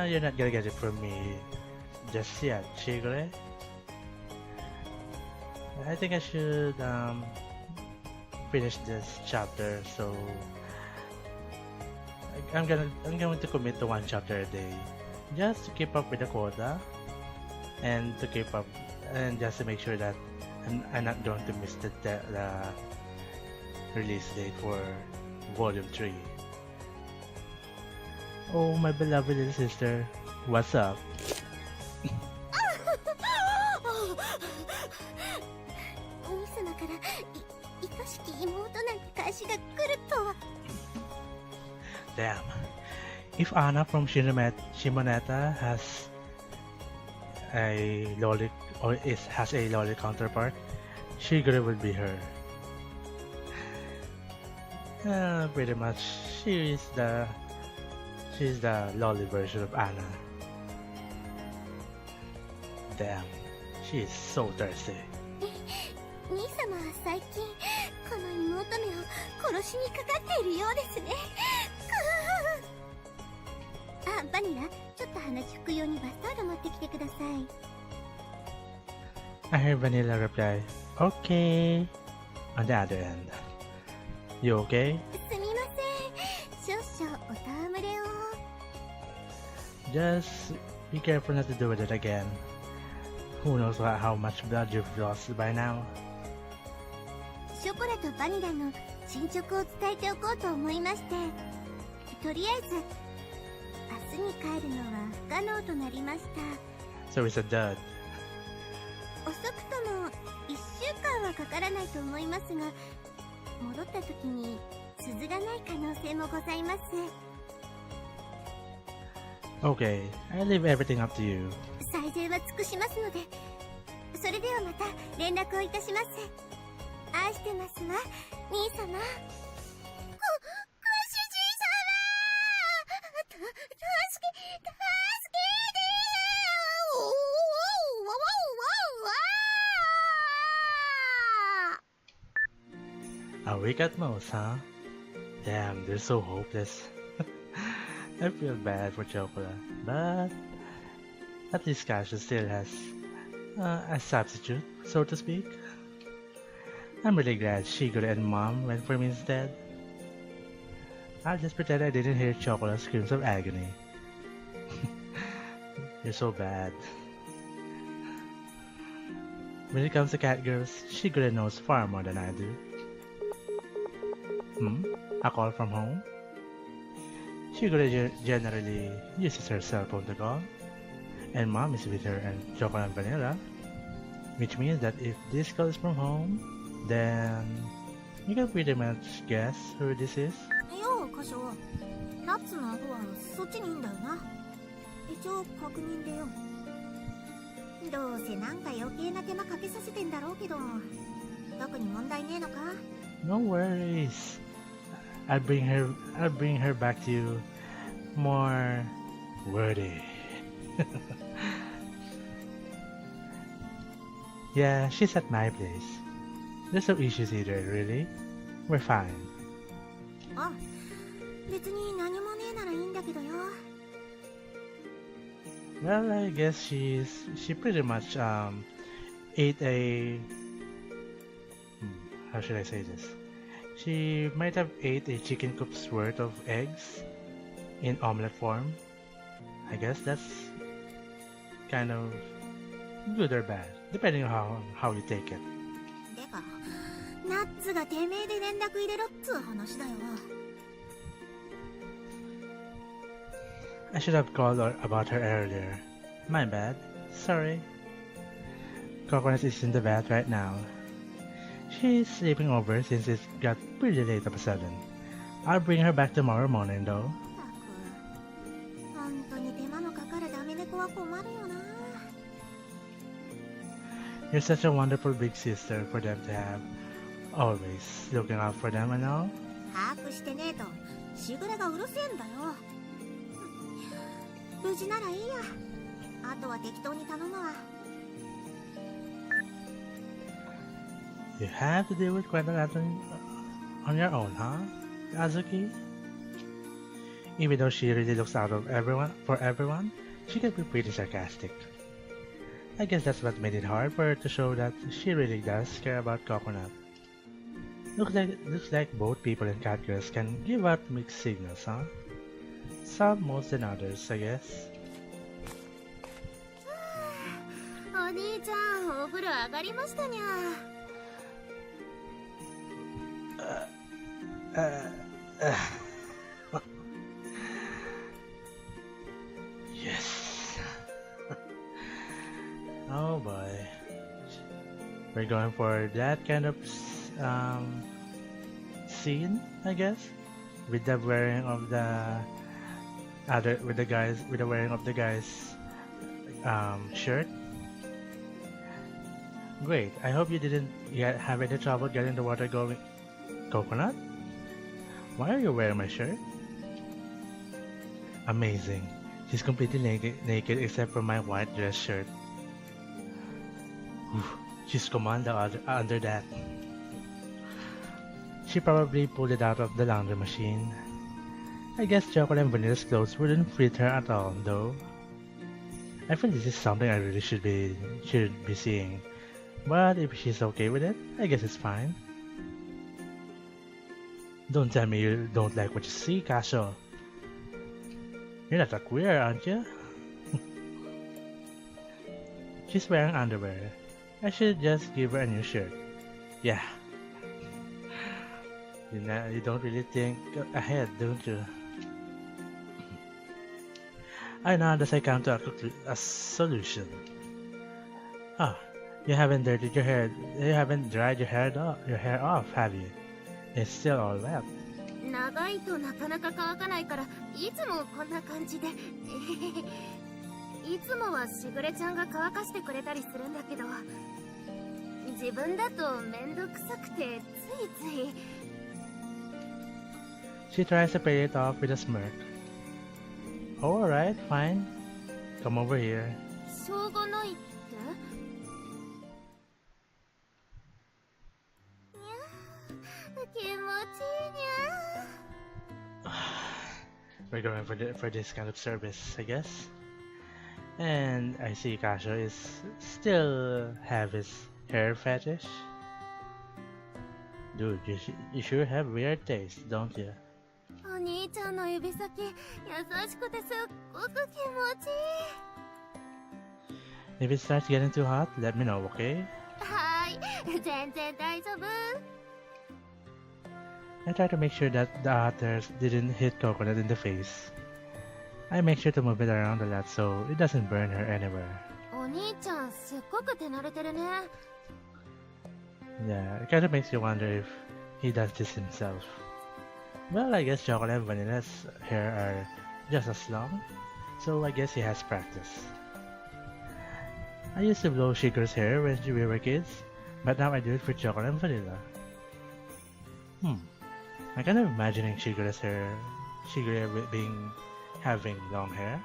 You're not gonna get it from me just yet, Shigure. I think I should finish this chapter, so I'm going to commit to one chapter a day, just to keep up with the quota, and to keep up, and just to make sure that I'm not going to miss the release date for Volume 3. Oh, my beloved little sister, what's up? お兄様から愛しき妹なんて返しが来るとは。 Damn. If Anna from Shimoneta has a lolly has a lolly counterpart, Shigure would be her. Pretty much, she's the lolly version of Anna. Damn, she is so thirsty. 兄様は最近この妹めを殺しにかかっているようですね。あ、バニラ、ちょっと話聞くようにバスタオル持ってきてください。I heard Vanilla reply, "Okay." On the other end, you okay? すみません。少々お戯れを。Just be careful not to do it again. Who knows how much blood you've lost by now? ショコラとバニラの進捗を伝えておこうと思いまして、とりあえず明日に帰るのは不可能となりました。So it's a dud. 遅くとも1週間はかからないと思いますが、戻った時に鈴がない可能性もございます。Okay, I leave everything up to you. 最善は尽くしますので、それではまた連絡をいたします。愛してますわ、兄様。ご主人様！助けて！A week at most, huh? Damn, they're so hopeless. I feel bad for Chocolate, but at least Kashou still has a substitute, so to speak. I'm really glad Shigure and Mom went for me instead. I'll just pretend I didn't hear Chocolate's screams of agony. You're so bad. When it comes to Catgirls, Shigure knows far more than I do. A call from home? Shigure generally uses her cell phone to call, and Mom is with her and Chocolate and Vanilla, which means that if this call is from home, then you can pretty much guess who this is. よう、カショウ。ナッツの顎はそっちにいいんだよな。一応確認でよ。どうせなんか余計な手間かけさせてんだろうけど、特に問題ねえのか？ No worries. I'll bring her back to you more worthy. Yeah, she's at my place. There's no issues either, really. We're fine. あ、別に何もねえならいいんだけどよ。Well, I guess she pretty much ate a how should I say this? She might have ate a chicken coop's worth of eggs in omelette form. I guess that's kind of good or bad, depending on how you take it. でか、ナッツがてめえで連絡入れろっつう話だよ。I should have called about her earlier. My bad. Sorry. Coconut is in the bath right now. She's sleeping over since it got pretty late of a sudden. I'll bring her back tomorrow morning though. 本当に手間のかかるダメ猫は困るよな。You're such a wonderful big sister for them to have. Always looking out for them and all. 把握してねえとしぐれがうるせえんだよ。無事ならいいや。あとは適当に頼むわ。You have to deal with quite a lot on your own, huh, Azuki? Even though she really looks out of for everyone, she can be pretty sarcastic. I guess that's what made it hard for her to show that she really does care about Coconut. Looks like both people and Catgirls can give out mixed signals, huh? Some more than others, I guess. お兄ちゃん、お風呂上がりましたにゃ。Yes. Oh boy. We're going for that kind of scene, I guess, with the wearing of the with the wearing of the guy's shirt. Great. I hope you didn't have any trouble getting the water going. Coconut? Why are you wearing my shirt? Amazing. She's completely naked except for my white dress shirt. Whew, she's commando under that. She probably pulled it out of the laundry machine. I guess Chocolate and Vanilla's clothes wouldn't fit her at all, though. I feel this is something I really should be seeing. But if she's okay with it, I guess it's fine. Don't tell me you don't like what you see, Kashou. You're not a queer, aren't you? She's wearing underwear. I should just give her a new shirt. Yeah. You don't really think ahead, don't you? I know as I come to a solution. Ah, you haven't dried your hair off, have you? It's still all wet. 長いとなかなか乾かないからいつもこんな感じでいつもはしぐれちゃんが乾かしてくれたりするんだけど自分だとめんどくさくてついつい She tries to pay it off with a smirk. Oh, alright, fine. Come over here. しょうがないって We're going for this kind of service, I guess. And I see Kashou is still have his hair fetish. Dude, you sure have weird taste, don't you? お兄ちゃんの指先優しくてすっごく気持ちいい If it starts getting too hot, let me know, okay? はい全然大丈夫 I try to make sure that the otters didn't hit Coconut in the face. I make sure to move it around a lot so it doesn't burn her anywhere. お兄ちゃんすっごく手慣れてるね Yeah, it kind of makes you wonder if he does this himself. Well, I guess Chocolate and Vanilla's hair are just as long, so I guess he has practice. I used to blow Sugar's hair when we were kids, but now I do it for Chocolate and Vanilla. I'm kind of imagining Shigure having long hair.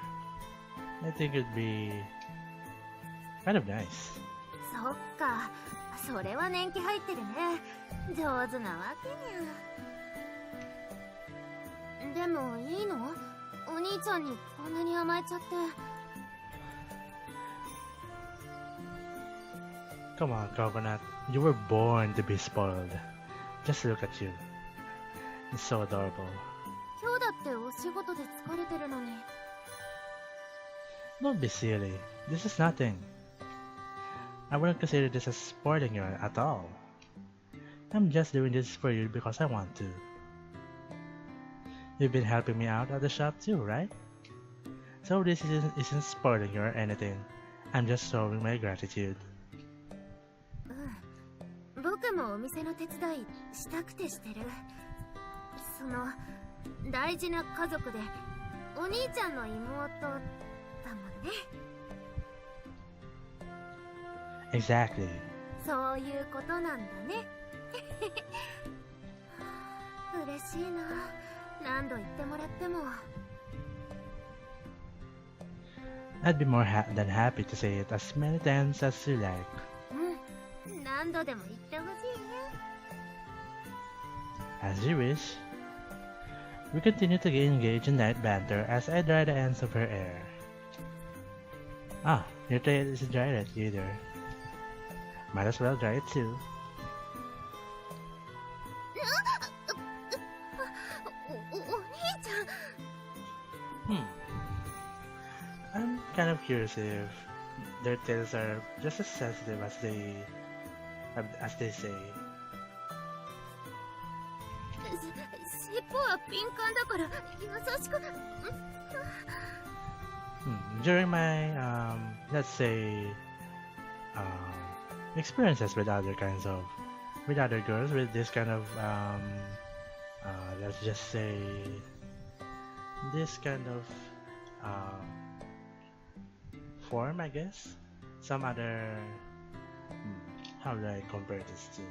I think it'd be kind of nice. そっか、それは年季入ってるね。上手なわけにゃ。でもいいの？お兄ちゃんにこんなに甘えちゃって。Come on, Coconut. You were born to be spoiled. Just look at you. It's so adorable. 今日だってお仕事で疲れてるのに。Don't be silly. This is nothing. I wouldn't consider this as spoiling you at all. I'm just doing this for you because I want to. You've been helping me out at the shop too, right? So this isn't spoiling you or anything. I'm just showing my gratitude. 僕もお店の手伝いしたくてしてる。その大事な家族でお兄ちゃんの妹だもんね。Exactly. そういうことなんだね。嬉しいな。何度言ってもらっても。I'd be more than happy to say it as many times as you like. 何度でも言ってほしいね。As you wish. We continue to engage in light banter as I dry the ends of her hair. Ah, your tail isn't dry yet either. Might as well dry it too. お兄ちゃん。I'm kind of curious if their tails are just as sensitive as they say. 尻尾は敏感だから優しく。During my let's say experiences with other girls with this kind of let's just say this kind of form, I guess. Some other how do I compare this to?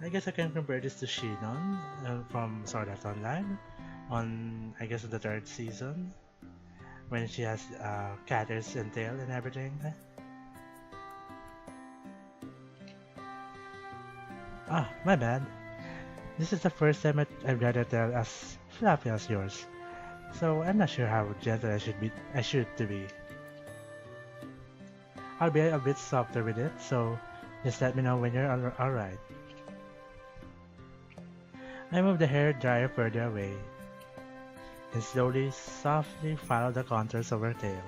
I guess I can compare this to Shinon from Sword Art Online on, I guess, the 3rd season when she has cat ears and tail and everything. Ah, my bad. This is the first time I've read a tail as fluffy as yours, so I'm not sure how gentle I should to be. I'll be a bit softer with it, so just let me know when you're alright. I move the hair dryer further away and slowly, softly follow the contours of her tail.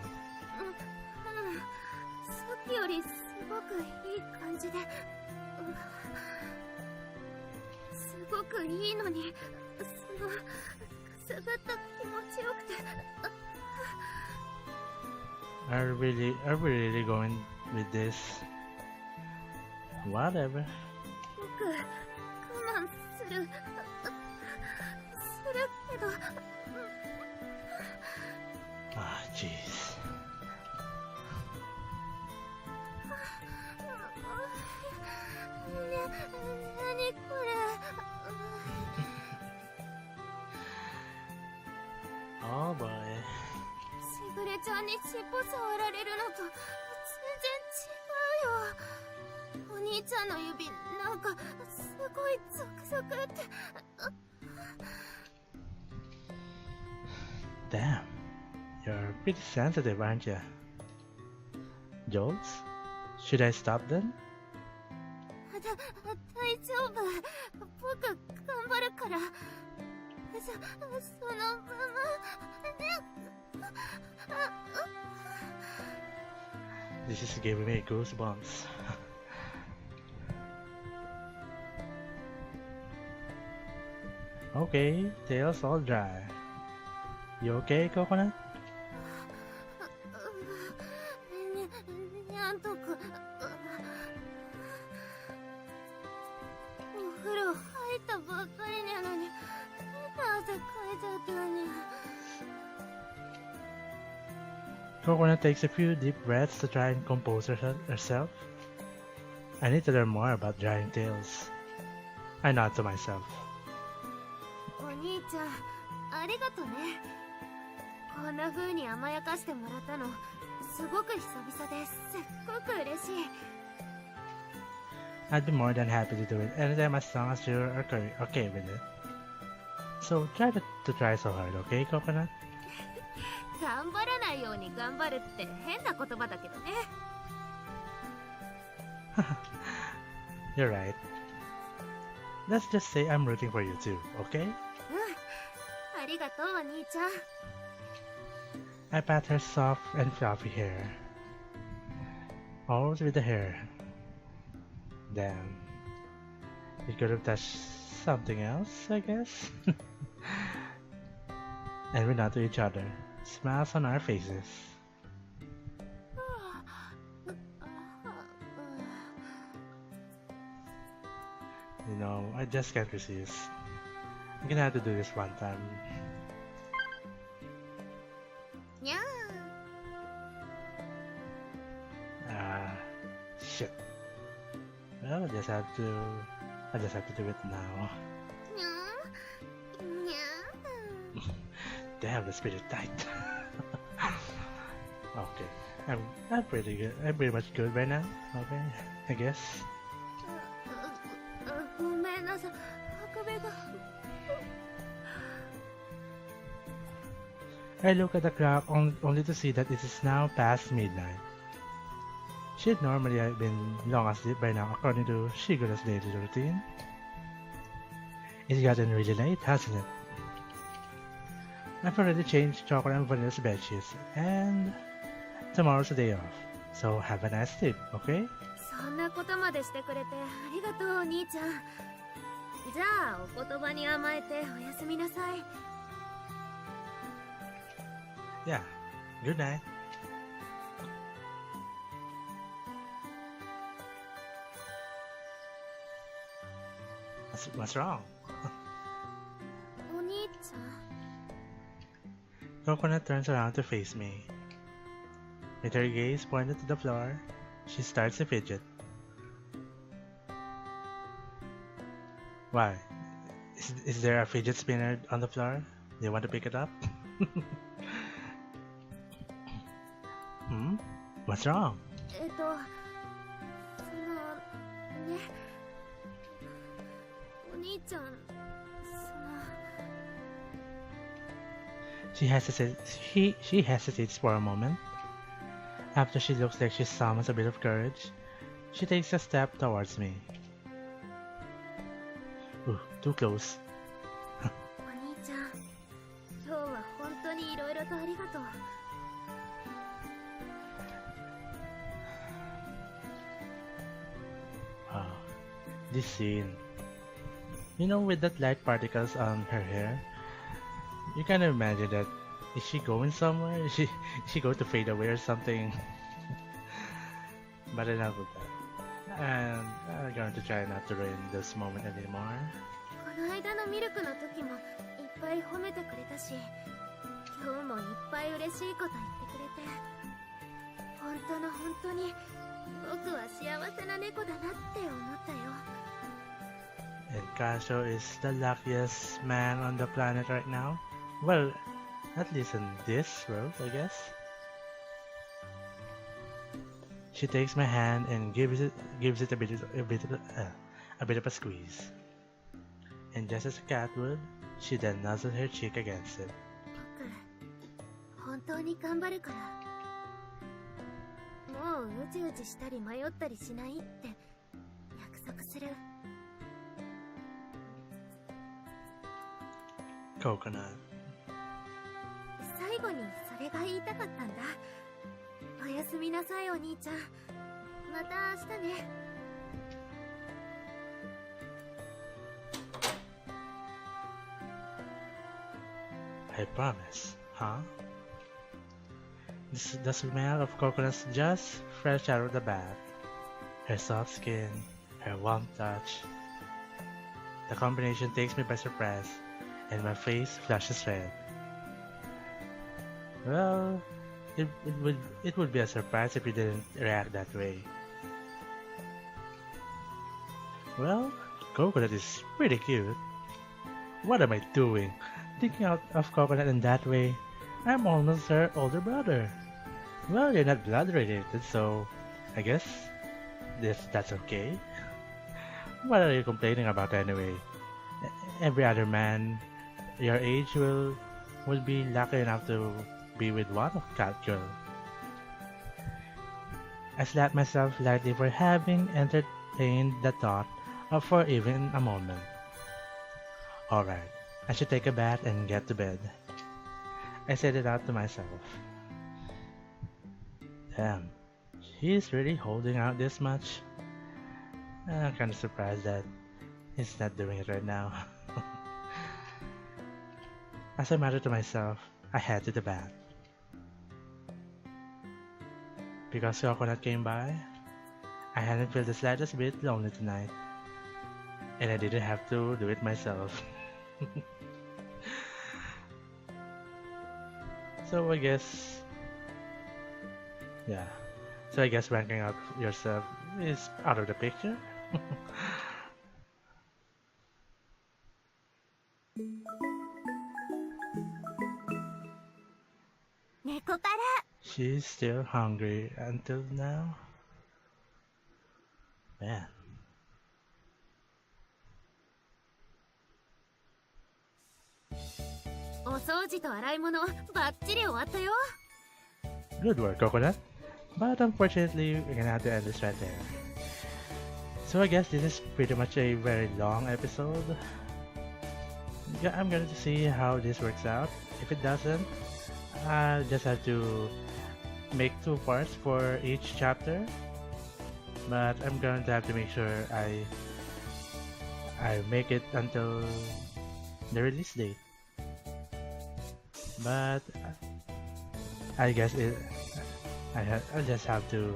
さっきよりすごくいい感じで。すごくいいのに、そのくすぐった気持ちよくて。Are we really going with this? Whatever. 僕、我慢するけど。Ah, jeez. 何これ。Oh boy. しぐれちゃんに尻尾触られるのと全然違うよ。お兄ちゃんの指なんかすごいゾクゾクって。Damn. You're pretty sensitive, aren't you? Jolts? Should I stop then? 大丈夫。僕頑張るから。そのまま。This is giving me goosebumps. Okay, tail's all dry. You okay, Coconut? にゃんとく。お風呂入ったばっかりなのに、汗かいちゃったにゃ。Coconut takes a few deep breaths to try and compose herself. I need to learn more about drying tails. I nod to myself. 兄ちゃん、ありがとね。こんな風に甘やかしてもらったの、すごく久々ですっごく嬉しい。I'd be more than happy to do it anytime as long as you're okay with it. So try to try so hard, okay, Coconut? 頑張らないように頑張るって変な言葉だけどね。You're right. Let's just say I'm rooting for you too, okay? ありがとうお兄ちゃん。I pat her soft and fluffy hair. Always with the hair. Damn. We could have touched something else, I guess. And we nod to each other. Smiles on our faces. You know, I just can't resist. I'm gonna have to do this one time. にゃー。Shit. Well, I just have to do it now. にゃー。にゃー。Damn, that's pretty tight. Okay, I'm pretty good. I'm pretty much good right now. Okay, I guess. ごめんなさい。壁が。I look at the clock only to see that it is now past midnight. She'd normally have been long asleep by now according to Shigura's daily routine. It's gotten really late, hasn't it? I've already changed Chocolate and Vanilla's bedsheets, and tomorrow's a day off. So have a nice sleep, okay? そんなことまでしてくれてありがとうお兄ちゃん。じゃあお言葉に甘えておやすみなさい。Yeah, good night. What's wrong? お兄ちゃん。Coconut turns around to face me. With her gaze pointed to the floor, she starts to fidget. Why? Is there a fidget spinner on the floor? Do you want to pick it up? Hmm? What's wrong? ね。お兄ちゃん、She hesitates for a moment. After she looks like she summons a bit of courage, she takes a step towards me. Ooh, too close. お兄ちゃん、今日は本当にいろいろとありがとう。Wow, this scene. You know, with that light particles on her hair, you kind of imagine that is she going somewhere? Is she going to fade away or something? But enough of that. And I'm going to try not to ruin this moment anymore. この間のミルクの時もいっぱい褒めてくれたし、今日もいっぱい嬉しいこと言ってくれて、本当に僕は幸せな猫だなって思ったよ。And Kashou is the luckiest man on the planet right now. Well, at least in this world, I guess. She takes my hand and gives it a bit of a squeeze. And just as a cat would, she then nuzzled her cheek against it. 僕、本当に頑張るから。もううじうじしたり迷ったりしないって約束する。Coconut. 最後にそれが言いたかったんだ。おやすみなさいお兄ちゃん。また明日ね。I promise, huh? The smell of coconuts just fresh out of the bath. Her soft skin, her warm touch. The combination takes me by surprise, and my face flushes red. Well, it would be a surprise if you didn't react that way. Well, Coconut is pretty cute. What am I doing? Thinking out of Coconut in that way? I'm almost her older brother. Well, you're not blood related, so I guess that's okay. What are you complaining about anyway? Every other man your age will be lucky enough to be with one of Catgirl. I slapped myself lightly for having entertained the thought of for even a moment. Alright, I should take a bath and get to bed. I said it out to myself. Damn, he's really holding out this much? I'm kinda surprised that he's not doing it right now. As I muttered to myself, I head to the bath. Because Coconut came by, I hadn't felt the slightest bit lonely tonight. And I didn't have to do it myself. So I guess... yeah. So I guess ranking out yourself is out of the picture? Nekopara. She's still hungry until now? Man. お掃除と洗い物バッチリ終わったよ。 Good work, Coconut. But unfortunately, we're gonna have to end this right there. So I guess this is pretty much a very long episode. Yeah, I'm going to see how this works out. If it doesn't, I'll just have to make 2 parts for each chapter. But I'm going to have to make sure I make it until the release date. But I guess I'll just have to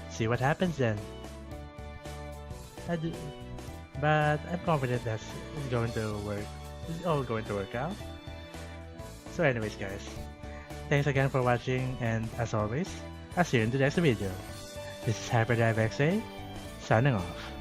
see what happens then. But I'm confident that it's going to work. It's all going to work out. So anyways guys, thanks again for watching, and as always, I'll see you in the next video. This is HyperDiveXA, signing off.